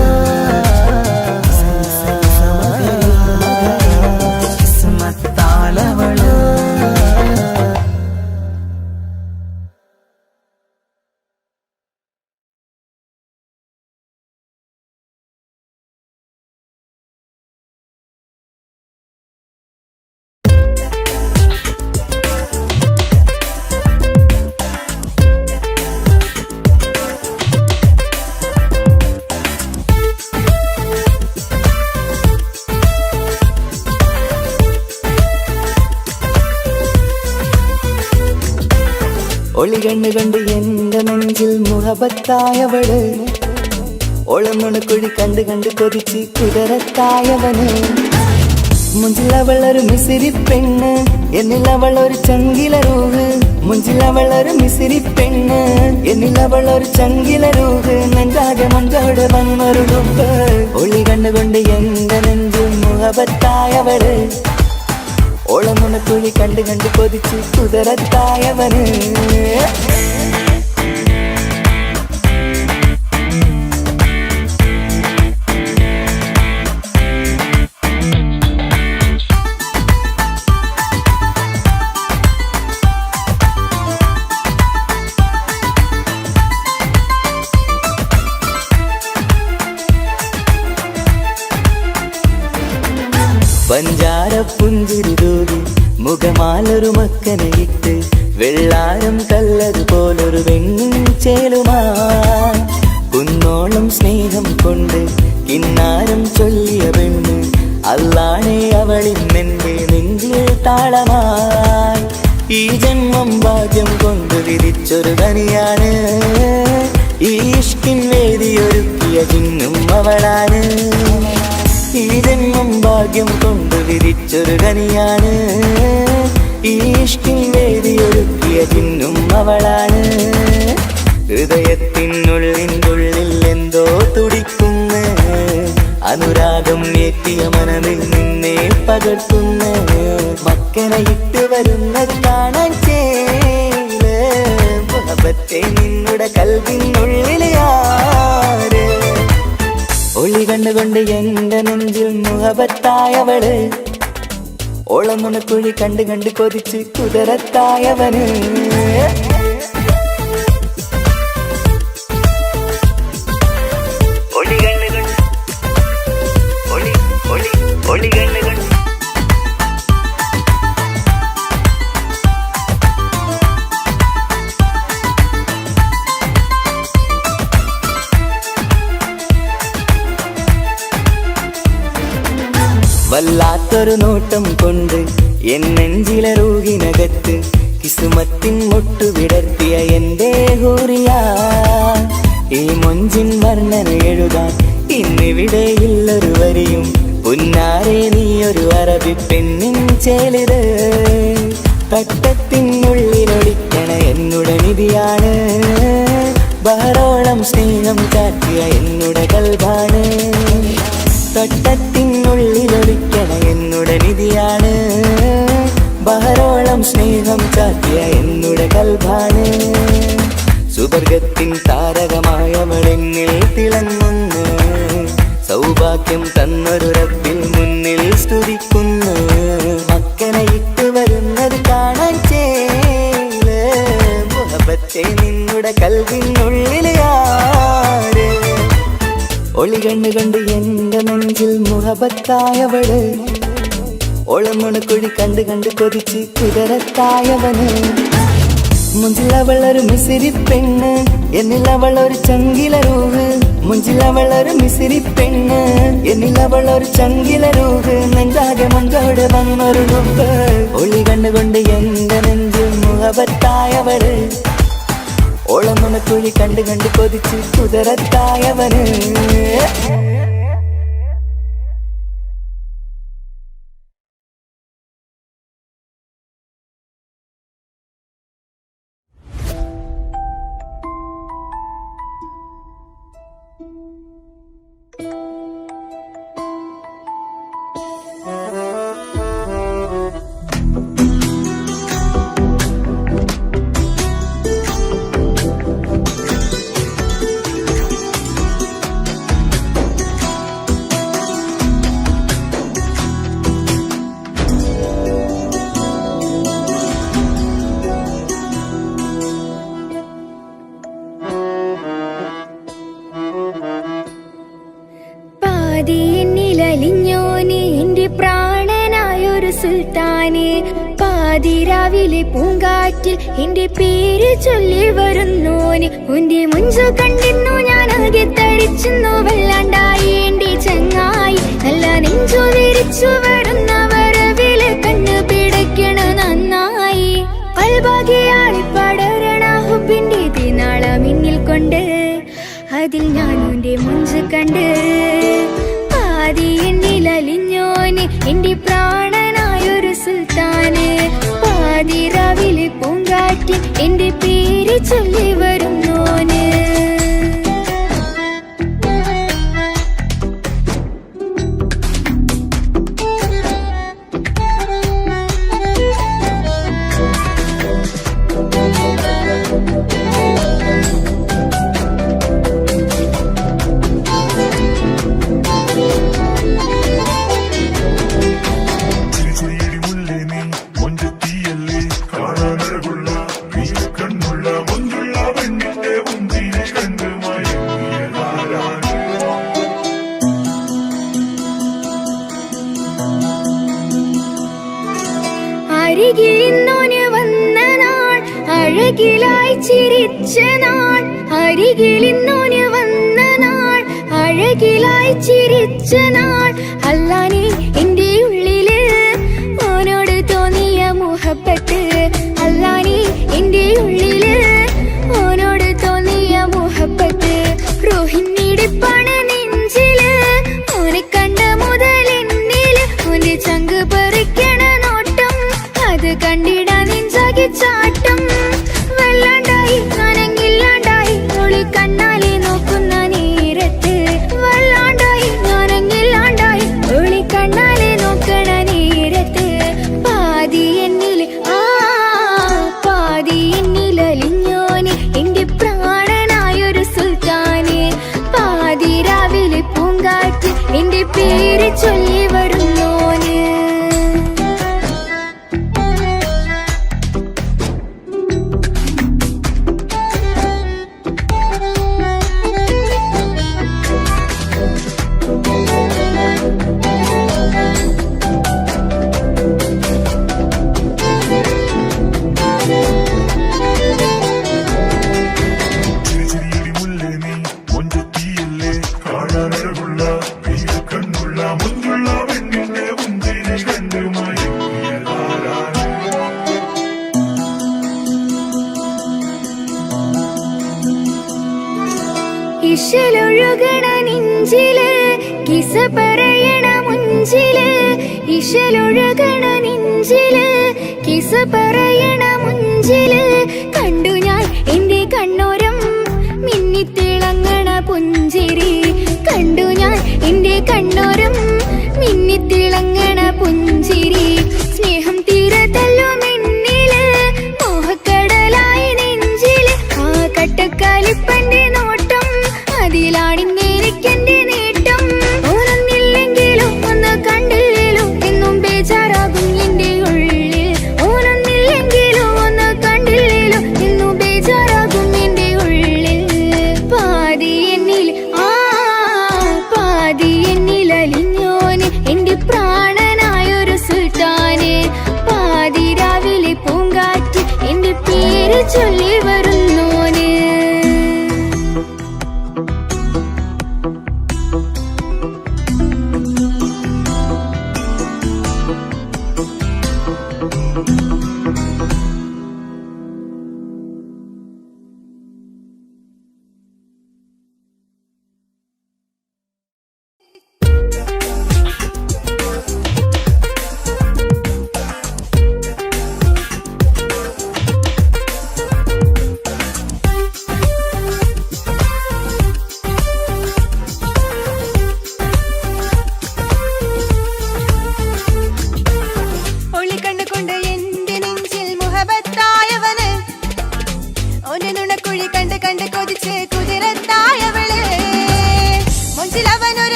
കിസ്മത്താലവള്. ഒളി കണ്ണുകൊണ്ട് എന്റെ നെഞ്ചിൽ മുഹബത്തായവള് ഒളമുണക്കുഴി കണ്ട് കണ്ട് കൊതിച്ച് കുതിരത്തായവന് മുഞ്ചിലവളൊരു മിസിരി പെണ്ണ് എന്നിലവളൊരു ചങ്കിലരൂഹ് മുഞ്ചിലവളൊരു മിസിരി പെണ്ണ് എന്നിലവളൊരു ചങ്കിലരൂഹ് നെഞ്ചാകെ മഞ്ചോട് വന്നൊരു ഡുബ് ഒളി കണ്ണുകൊണ്ട് എന്റെ നെഞ്ചിൽ മുഹബത്തായവള് ഓളമുണക്കുഴി കണ്ട് കണ്ട് കൊതിച്ച് കുതിരത്തായവന് പഞ്ചാര പുഞ്ചിരി തൂകി മുഖമാലൊരു മക്കനയിട്ട് വെള്ളാരം കല്ലതുപോലൊരു വെണ്ണുചേലുമാ കുന്നോളം സ്നേഹം കൊണ്ട് കിന്നാരം ചൊല്ലിയ പെണ്ണ് അല്ലാണെ അവളിന്നെന്റെ നെഞ്ചിൽ താളമായി ഈ ജന്മം ഭാഗ്യം കൊണ്ട് വിധിച്ചൊരു തനിയാണ് ഈ ഇഷ്കിൻ വേദിയൊരുക്കിയ ജിന്നും അവളാണ് ഈ ജന്മം ഭാഗ്യം കൊണ്ട് വിധിച്ചൊരു കനിയാണ് ഈ ഇഷ്കിൻ വേദിയൊരുക്കിയ ജിന്നും അവളാണ് ഹൃദയത്തിനുള്ളിൽ എന്തോ തുടിക്കുന്ന അനുരാഗം ഏറ്റിയ മനമിൽ നിന്നെ പകർത്തുന്ന മക്കനയിട്ട് വരുന്നത് കാണാൻ ചേല് മുഹബത്തെ നിന്നുടെ കൽവിനുള്ളിൽ ആര് ഒളി കണ്ടുകൊണ്ട് എന്റെ നെഞ്ചിൽ മുഹബത്തായവള് ഓളമുണക്കുഴി കണ്ട് കണ്ട് കൊതിച്ച് കുതിരത്തായവന് വല്ലാത്തൊരു നോട്ടം കൊണ്ട് എൻ നെഞ്ചിലെ റൂഹിനകത്ത് കിസുമത്തിൻ മുട്ടു വിടർത്തിയ എന്റെ ഹൂറിയ ഈ മൊഞ്ചിൻ വർണ്ണന എഴുതാൻ ഇന്നിവിടെയില്ലൊരു വരിയും പുന്നാരെ നീയൊരു അറബി പെണ്ണിൻ ചേലിത് തട്ടത്തിനുള്ളിലൊളിക്കണ എന്നുടെ നിധിയാണ് ബഹറോളം സ്നേഹം കാട്ടിയ എന്നുടെ കൽബാണ് തട്ടത്തിനുള്ളിലൊളിക്കണ എന്നുടെ നിധിയാണ് ബഹറോളം സ്നേഹം ചാത്തിയ എന്നുടെ കൽബാണ് സുവർഗത്തിൻ താരകമായവളെന്നിൽ തിളങ്ങുന്നു സൗഭാഗ്യം തന്നൊരു റബ്ബിൽ മുന്നിൽ സ്തുതിക്കുന്നു മക്കനയിട്ട് വരുന്നത് കാണാൻ ചേല് മുഹബത്തെ നിന്നുടെ കൽവിനുള്ളിൽ ആര് ഒളി കണ്ണുകൊണ്ട് എന്റെ നെഞ്ചിൽ മുഹബത്തായവള് ഓളമുണക്കുഴി കണ്ട് കണ്ട് കൊതിച്ച് കുതിരത്തായവന് മുഞ്ചിലവളൊരു മിസിരി പെണ്ണ് എന്നിലവളൊരു ചങ്കിലരൂഹ് മുഞ്ചിലവളൊരു മിസിരി പെണ്ണ്, എന്നിലവളൊരു ചങ്കില രൂപ്, നെഞ്ചാകെ മഞ്ചോട് വന്നൊരു രൂപ്. ഒളി കണ്ടുകൊണ്ട് എന്റെ നെഞ്ചു മുഖപത്തായവള്, ഓളം നുണക്കുഴി കണ്ടു കണ്ട് കൊതിച്ച് കുതിരത്തായവന്. എന്നിലലിഞ്ഞോനെ എന്റെ പ്രാണനായൊരു സുൽത്താനെ, പാതിരാവിലെ പൂങ്കാറ്റിൽ എന്റെ പേര് ചൊല്ലി വരുന്നോനെ. ഉന്റെ മുഞ്ചു കണ്ടിരുന്നു ഞാൻ ആകെ തരിച്ചെന്നു, വല്ലാണ്ടായി എന്റെ ചങ്ങായി. നല്ല നെഞ്ചു വിരിച്ചു വരുന്ന വരവില് കണ്ണു പിടയ്ക്കണ നന്നായി. പൽഭാഗിയായി പടരണ ഹുബിന്റെ തിനാള മിന്നിൽ കൊണ്ട്, അതിൽ ഞാൻ ഉന്റെ മുഞ്ചു കണ്ട്. പാതി എന്നിലലിഞ്ഞോനെ എന്റെ പ്രാണനായൊരു സുൽത്താന്, പാതിരാവിലെ പൂങ്കാറ്റിൽ എന്റെ പേര് ചൊല്ലി വരുന്നോന്. അരികിലിന്നോന് വന്ന നാൾ, അഴകിലായി ചിരിച്ച നാൾ. അരികിലിന്നോന് വന്ന നാൾ, അഴകിലായി ചിരിച്ച നാൾ. അല്ലാനെ എന്റെ ഉള്ളില് ഓനോട് തോന്നിയ മുഹബത്ത്, അല്ലാനെ എന്റെ ഉള്ളില് ഓനോട് തോന്നിയ മുഹബത്ത്. റോഹിണിടിപ്പാണ് നെഞ്ചില്, ഓനെ കണ്ട മുതൽ എന്നില് ഓന്റെ ചങ്ക് പറിക്കണ നോട്ടം, അത് കണ്ടിടാ നെഞ്ചാകെ ചാട്ടം. വല്ലാണ്ടായി ഞാനങ്ങില്ലാണ്ടായി ഒളി കണ്ണാലെ നോക്കുന്ന നേരത്ത്, വല്ലാണ്ടായി ഞാനങ്ങില്ലാണ്ടായി ഒളി കണ്ണാലെ നോക്കണ നേരത്ത്. പാതി എന്നില് പാതി എന്നിലലിഞ്ഞോന് എന്റെ പ്രാണനായൊരു സുൽത്താന്, പാതിരാവിലെ പൂങ്കാറ്റ് എന്റെ പേര് ചൊല്ലി വരുന്നോന്. ഇശലൊഴുകണ നെഞ്ചില് കിസ പറയണ മുഞ്ചില്, ഇശലൊഴുകണ നെഞ്ചില് കിസ പറയണ മുഞ്ചില്. കണ്ടു ഞാൻ എന്റെ കണ്ണോരം മിന്നിത്തിളങ്ങണ പുഞ്ചിരി, കണ്ടു ഞാൻ എന്റെ കണ്ണോരം മിന്നിത്തിളങ്ങണ പുഞ്ചിരി. സ്നേഹം തീരതല്ലോ മെന്നില്, മോഹക്കടലായി നെഞ്ചില് ആ കട്ടക്കാലിപ്പന്റെ നോട്ടം, അതിലാണിന്നെനിക്കെന്റെ നേട്ടം. ഓനൊന്നില്ലെങ്കിലും ഒന്ന് കണ്ടില്ലേലും എന്നും ബേജാറാകും എന്റെ ഉള്ളിൽ, ഓനൊന്നില്ലെങ്കിലും ഒന്ന് കണ്ടില്ലേലും എന്നും ബേജാറാകും എന്റെ ഉള്ളിൽ. പാതി എന്നിൽ പാതി എന്നിലലിഞ്ഞോന് എന്റെ പ്രാണനായൊരു സുൽത്താന്, പാതിരാവിലെ പൂങ്കാറ്റ് എന്റെ പേര് ചൊല്ലി വരുന്നോന്.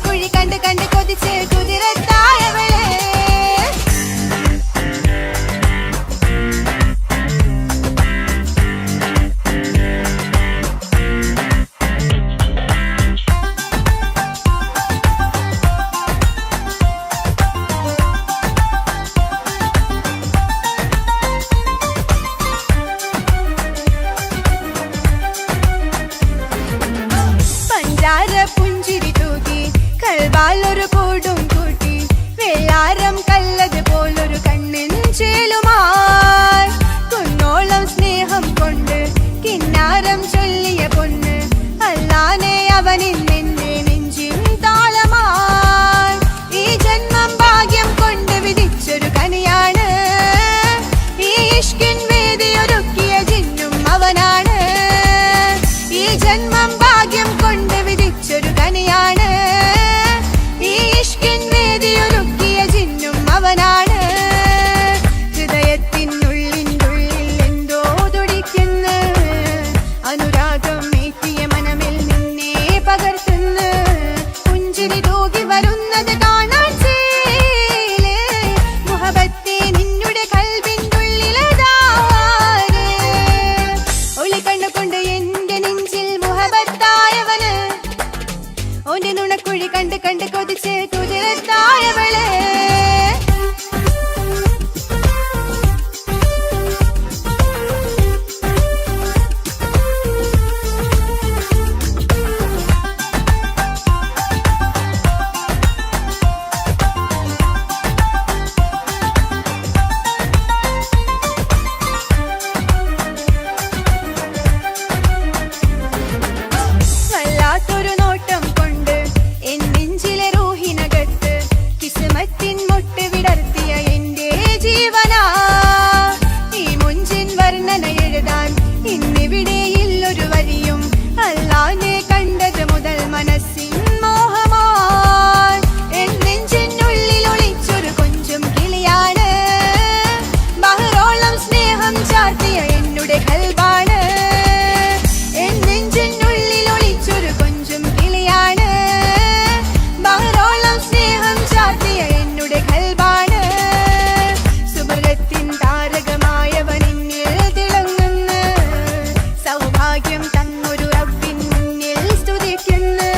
നുണക്കുഴി കണ്ട് കണ്ട് കൊതിച്ച് കുതിരത്തായവളെ. പുഞ്ചിരി തൂകി കൽവാലൊരു കൂടും കൂട്ടി വെള്ളാരം കല്ലത് പോലൊരു കണ്ണിൻ ചേലുമായി കുന്നോളം സ്നേഹം കൊണ്ട് കിന്നാരം ചൊല്ലിയ പൊന്ന് അല്ലാനെ അവനിൽ നിന്നെ നെഞ്ചിൻ താളമായി. ഈ ജന്മം ഭാഗ്യം കൊണ്ട് വിധിച്ചൊരു കനിയാണ്, ഈ ഇഷ്കിൻ വേദിയൊരുക്കിയ ജിന്നും അവനാണ്. ഈ ജന്മം ഭാഗ്യം കൊണ്ട് വിധിച്ചൊരു കനിയാണ്, ഈ ഇഷ്കിൻ വേദിയൊരുക്കിയ ജിന്നും അവനാണ്. ഹൃദയത്തിനുള്ളിനുള്ളിൽ എന്തോ തുടിക്കുന്നു, അനുരാഗം ഏറ്റിയ മനമിൽ നിന്നെ പകർത്തുന്നു. പുഞ്ചിരി തൂകി വരുന്നത് കാണാൻ ചേല്, മുഹബത്തെ നിന്നുടെ കൽബിനുള്ളിലതാണ്. ഒളിക്കണ്ണു കൊണ്ട് എന്റെ നെഞ്ചിൽ മുഹബത്തായവന്, ഓന്റെ നുണക്കുഴി കണ്ട് കണ്ട് കൊതിച്ച് കുതിരത്തായവളെ. വല്ലാത്തൊരു നോട്ടം കൊണ്ട് എൻ നെഞ്ചിലെ റൂഹിനകത്ത് കിസ്മത്തിൻ മുട്ട് വിടർത്തിയ എന്റെ ജീവനാ. ഈ മുഞ്ചിൻ വർണ്ണന എഴുതാൻ ഇന്നിവിടെയില്ലൊരു വരിയും, അല്ലാനെ കണ്ടത് മുതൽ മനസ്സിൻ മോഹമായി. എൻ നെഞ്ചിനുള്ളിൽ ഒളിച്ചൊരു കൊഞ്ചും കിളിയാണ്, ബഹറോളം സ്നേഹം ചാർത്തിയ എന്നുടെ കൽബാണ്. എൻ നെഞ്ചിനുള്ളിൽ ഒളിച്ചൊരു കൊഞ്ചും കിളിയാണ്, ബഹറോളം സ്നേഹം ചാർത്തിയ എന്നുടെ കൽബാണ്. സുബർഗത്തിൻ താരകമായവനിന്നിൽ തിളങ്ങുന്നു, സൗഭാഗ്യം തന്നൊരു റബ്ബിൻ മുന്നിൽ സ്തുതിക്കുന്നു.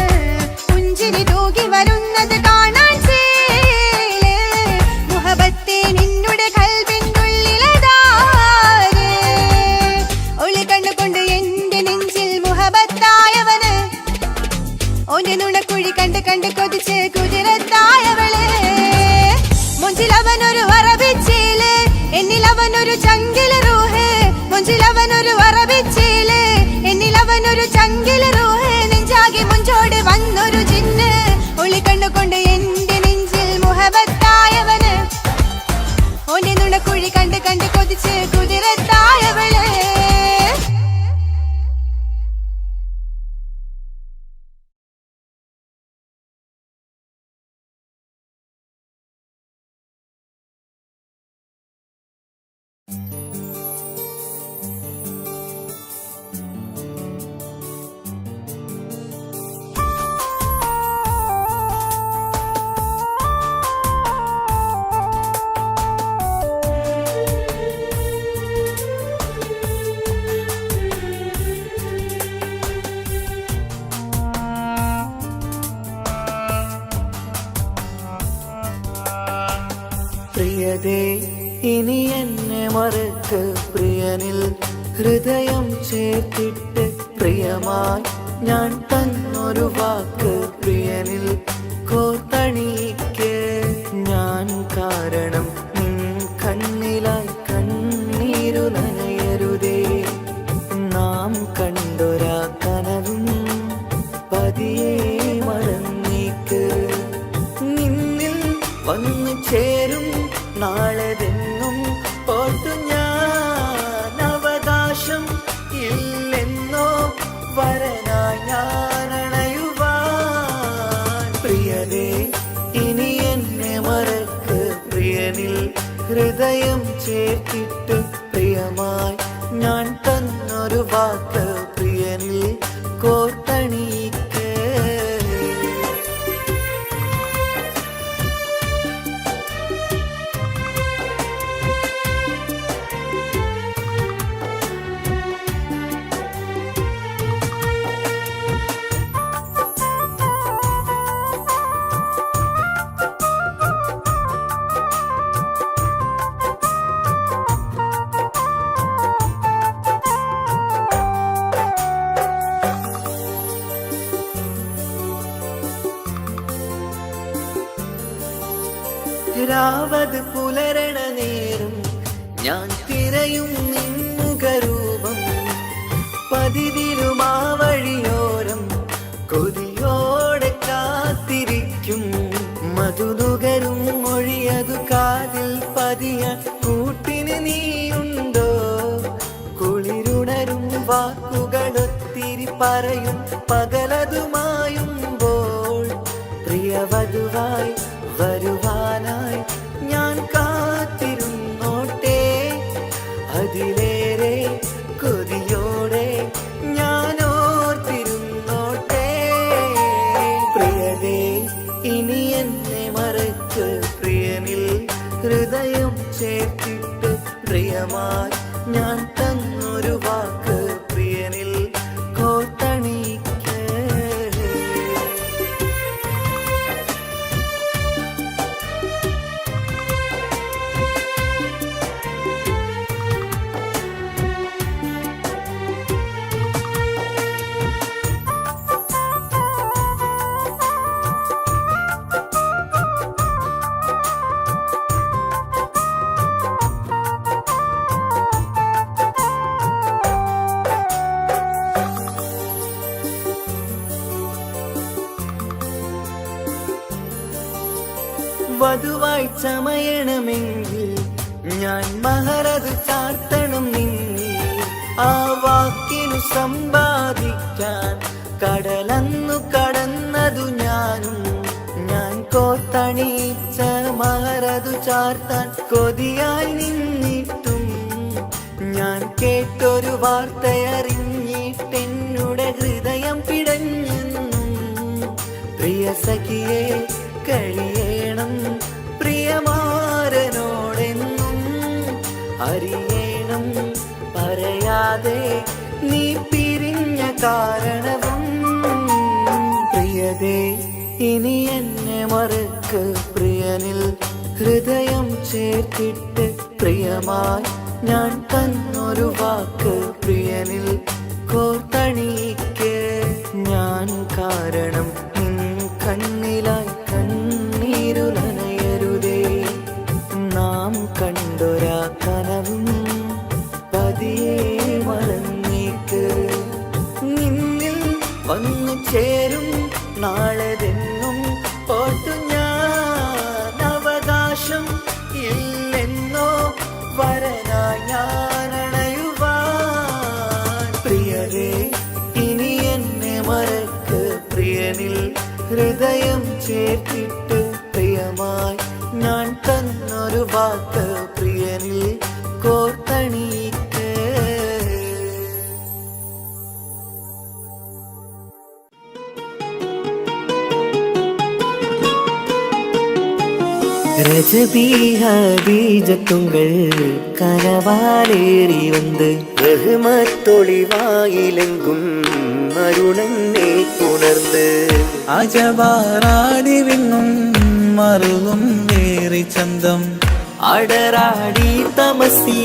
പുഞ്ചിരി തൂകി വരുന്നത് കാണാൻ ചേല്, മുഹബത്തെ നിന്നുടെ കൽബിനുള്ളിലതാണ്. ഒളി കണ്ണുകൊണ്ട് എന്റെ നെഞ്ചിൽ മുഹബത്തായവന്, ഓന്റെ നുണക്കുഴി കണ്ട് കണ്ട് കൊതിച്ച് കുതിരത്തായവളെ. മുഞ്ചിലവനൊരു അറബിച്ചേല്, എന്നിലവനൊരു ചങ്കില് റൂഹ്. മുഞ്ചിലവനൊരു അറബിച്ചേല്, എന്നിലവനൊരു ചങ്കില് റൂഹ്. നെഞ്ചാകെ മുഞ്ചോട് വന്നൊരു ജിന്ന്, ഒളി കണ്ണുകൊണ്ട് എന്റെ നെഞ്ചിൽ മുഹബത്തായവന്, ഓന്റെ നുണക്കുഴി കണ്ട് കണ്ട് കൊതിച്ച് കുതിരത്തായവളെ. പ്രിയതേ ഇനി എന്നെ മറക്ക്, പ്രിയനിൽ ഹൃദയം ചേർത്തിട്ട് പ്രിയമായി ഞാൻ തന്നൊരു വാക്ക് പ്രിയനിൽ കോർത്തണിക്ക്. ഞാൻ കാരണം നിൻ കണ്ണിലായി കണ്ണീരു നനയരുതേ. നാം കണ്ടൊരാ കനവും പതിയെ മറന്നേക്ക്. നിന്നിൽ വന്നു ചേരും നാളെതെന്നും ഓർത്തു ഞാൻ. അവകാശം ഇല്ലെന്നോ വരനായി ഞാൻ അണയുവാൻ. പ്രിയതേ ഇനി എന്നെ മറക്ക്, പ്രിയനിൽ ഹൃദയം ചേർത്തിട്ട് പ്രിയമായി ഞാൻ തന്നൊരു വാക്ക് പ്രിയനിൽ കോർത്തണിക്ക്. രാവത് പുലരണ നേരം ഞാൻ തിരയും നിൻമുഖരൂപം പതിവിലും ആ വഴിയോരം കൊതിയോടെ കാത്തിരിക്കും മധുനുകരും മൊഴിയതു കാതിൽ പതിയാൻ കൂട്ടിന് നീയുണ്ടോ കുളിരുണരും വാക്കുകളൊത്തിരി പറയും പകലതുമായുമ്പോൾ പ്രിയവധുവായി വരുവാനായി ഞാൻ കാത്തിരുന്നോട്ടെ അതിലേറെ കൊതിയോടെ ഞാൻ ഓർത്തിരുന്നോട്ടെ പ്രിയതേ ഇനി എന്നെ മറക്ക് പ്രിയനിൽ ഹൃദയം ചേർത്തിട്ട് പ്രിയമായി ഞാൻ തന്നൊരു വാക്ക് പ്രിയനിൽ കോർത്തണിക്ക് വധുവായി ചമയണമെങ്കിൽ ഞാൻ മഹറത് ചാർത്തണം നിന്നിൽ ആ വാക്കിനു സമ്പാദിക്കാൻ കടലന്നു കടന്നതു ഞാനും ഞാൻ കോർത്തണിച്ച മഹറതു ചാർത്താൻ കൊതിയായി നിന്നിട്ടും ഞാൻ കേട്ടൊരു വാർത്തയറിഞ്ഞിട്ടെന്നുടെ ഹൃദയം പിടഞ്ഞെന്നും പ്രിയ സഖിയെ കഴിയണം പ്രിയമാരനോടെന്നും അറിയണം പറയാതെ നീ പിരിഞ്ഞ കാരണവും പ്രിയതേ ഇനി എന്നെ മറക്ക് പ്രിയനിൽ ഹൃദയം ചേർത്തിട്ട് പ്രിയമായി ഞാൻ തന്നൊരു വാക്ക് പ്രിയനിൽ കോർത്തണിക്ക് ഞാൻ കാരണം കണ്ണിലായി കണ്ണീരുലനയരുതേ നാം കണ്ടൊരാ കനവും പതിയെ മറന്നേക്ക് നിന്നിൽ വന്നു ചേരും നാളെതെന്നും ഓർത്തു ഞാൻ അവകാശം ഇല്ലെന്നോ വരനായി ഞാനണയുവാൻ പ്രിയരേ ഇനി എന്നെ മറക്ക് പ്രിയനിൽ ഹൃദയം ചേർത്തിട്ട് പ്രിയമായി ഞാൻ തന്നൊരു വാക്ക് പ്രിയനിൽ കോർത്തണിക്ക് ரஜபீஹதீஜத்துங்கள் கனவாலேறி வந்து ரஹ்மத்தொளிவாயிலெங்கும் அருணன்னே உணர்ந்து അജവാറാടി വിണ്ണും മറുകും വേറി ചന്തം അടരാടി തമസീ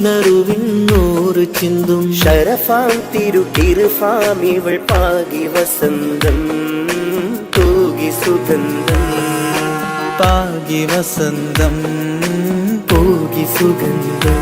നറുവിന്നൂറ് ചിന്തും ശരഫാം തിരുകിരുഫാം ഇവൾ പാകി വസന്തം തൂകി സുഗന്ധം പാകി വസന്തം തൂകി സുഗന്ധം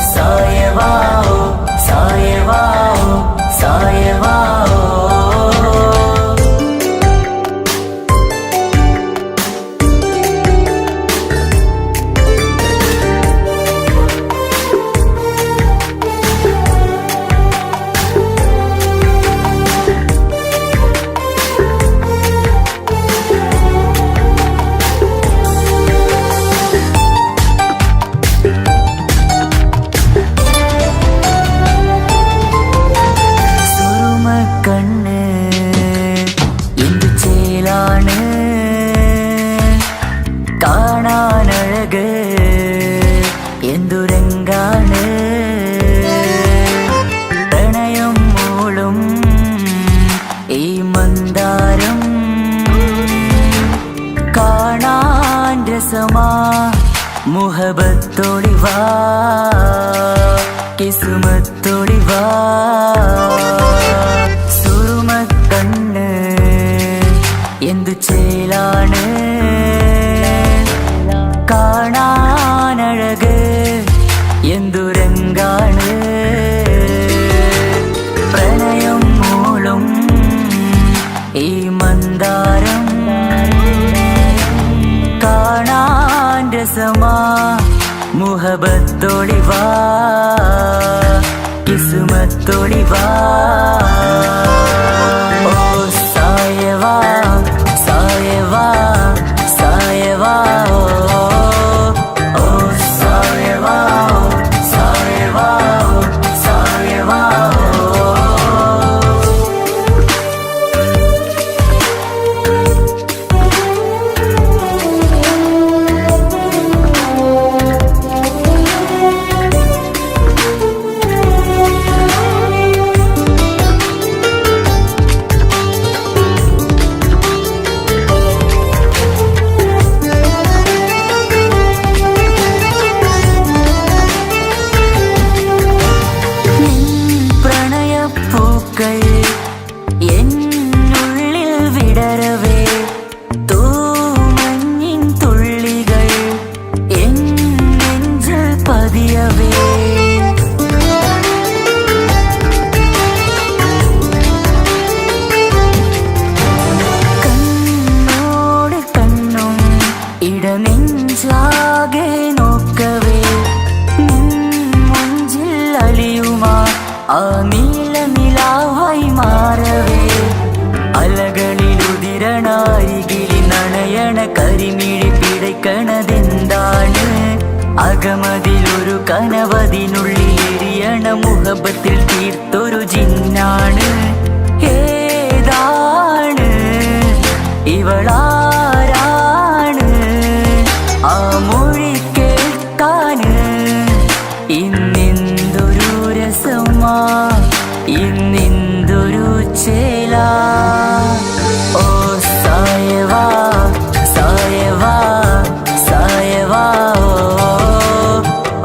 സായവാ രസമാ മുഹബത്തോടി വാ കിസ്മത്തോടി വാ സുറുമക്കണ്ണ് എന്തു ചേലാണ് കാണാനഴക് എന്തുരങ്കാണ് പ്രണയം മൂളും ഈ മന്ദാരം കാണാൻ രസമാ മുഹബത്തോടി വാ കിസ്മത്തോടി വാ ഓ സായവാ സായവാ സായവാ ഓ സായവാ സായവാ സായവാ എന്നുള്ളിൽ വിടരവേ തൂമഞ്ഞിൻ തുള്ളികൾ എൻ നെഞ്ചിൽ പതിയവേ കണ്ണോട് കണ്ണും ഇടനെഞ്ചാകെ നോക്കവേ മുഞ്ചിൽ അലിയുമാ ആ നീലനിലാവായി മാറവേ അലകളിലുതിരണാരികിലി നണയണ കരിമിഴി പിടയ്ക്കണതെന്താണ് അകമതിലൊരു കനവതിനുള്ളിൽ എരിയണ മുഹബത്തിൽ തീർത്തൊരു ജിന്നാണ് ഏതാണ് ഇവളാരാണ് ആ മൊഴി കേൾക്കാന് ഇന്നെന്തൊരു രസമാ ഇന്നെന്തൊരു ചേല ഓ സായവാ സായവാ സായവാ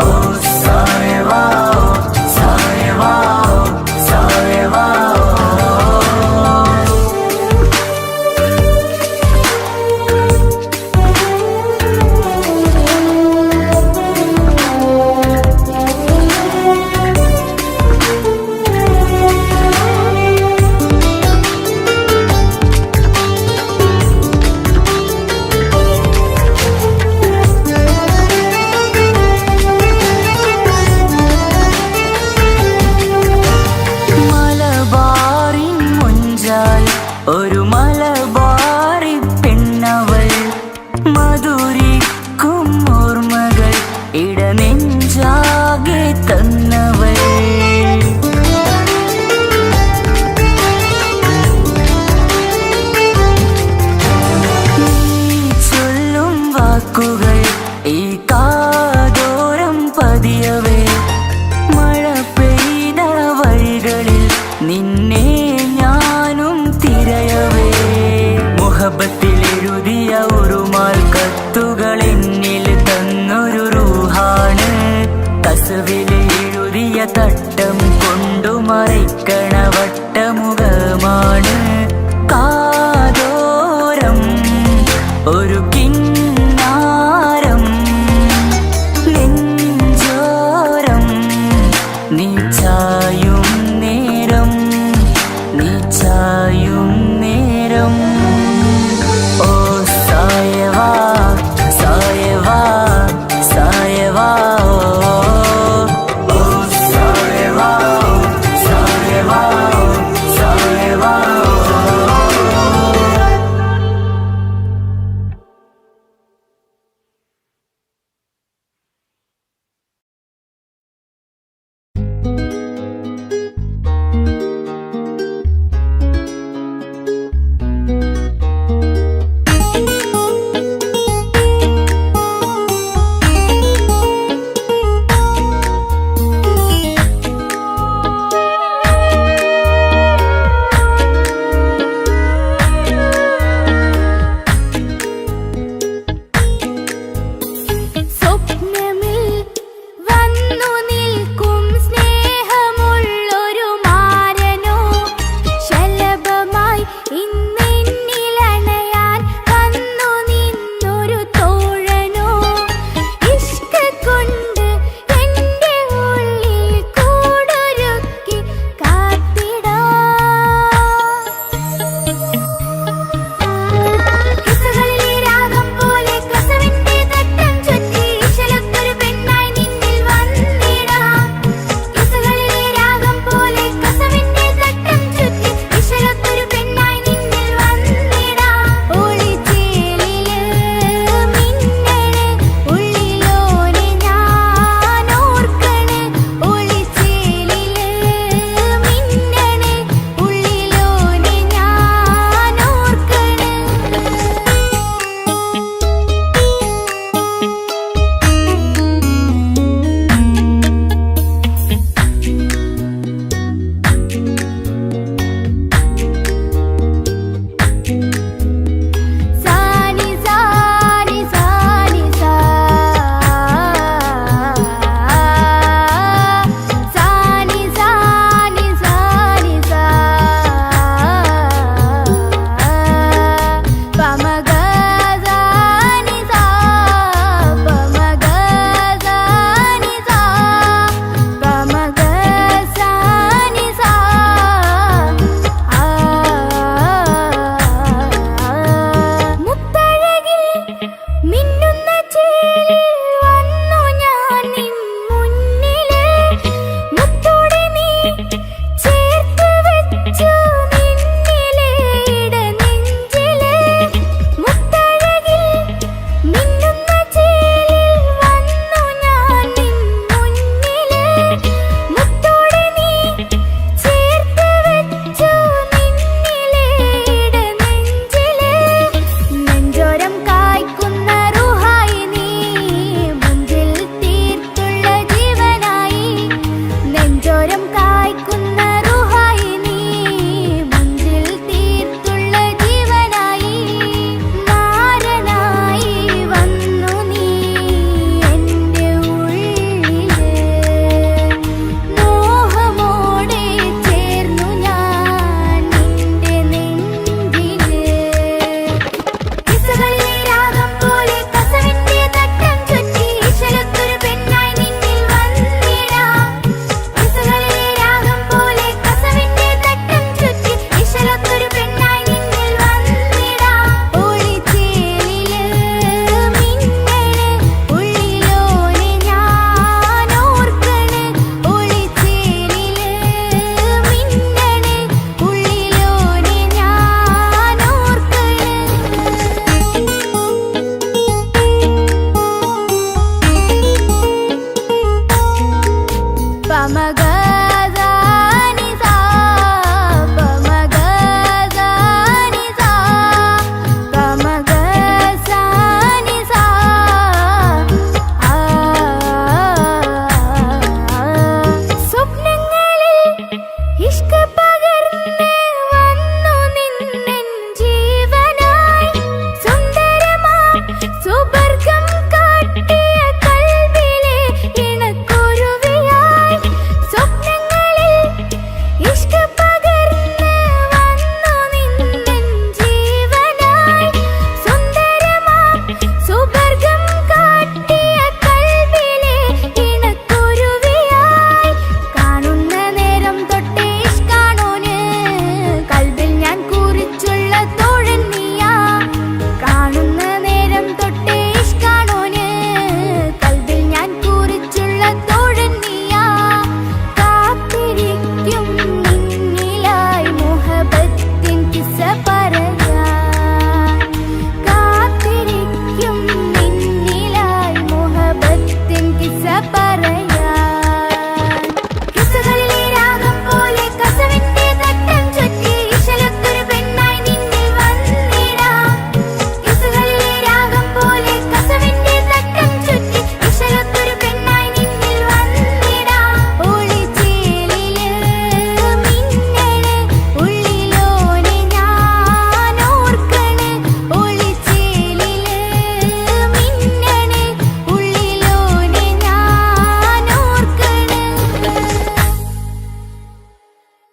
ഓ സായവാ സായവാ സായവാ ഒരു മലബാറി പെണ്ണവൾ മധുരിക്കും ഓർമ്മകൾ ഇടനെഞ്ചാകെ തന്നവൾ നീ ചൊല്ലും വാക്കുകൾ ഈ കാതോരം പതിയവേ മഴ പെയ്ത വഴികളിൽ നിന്നെ ഞാനും തിരയവേ മുഹബത്തിൽ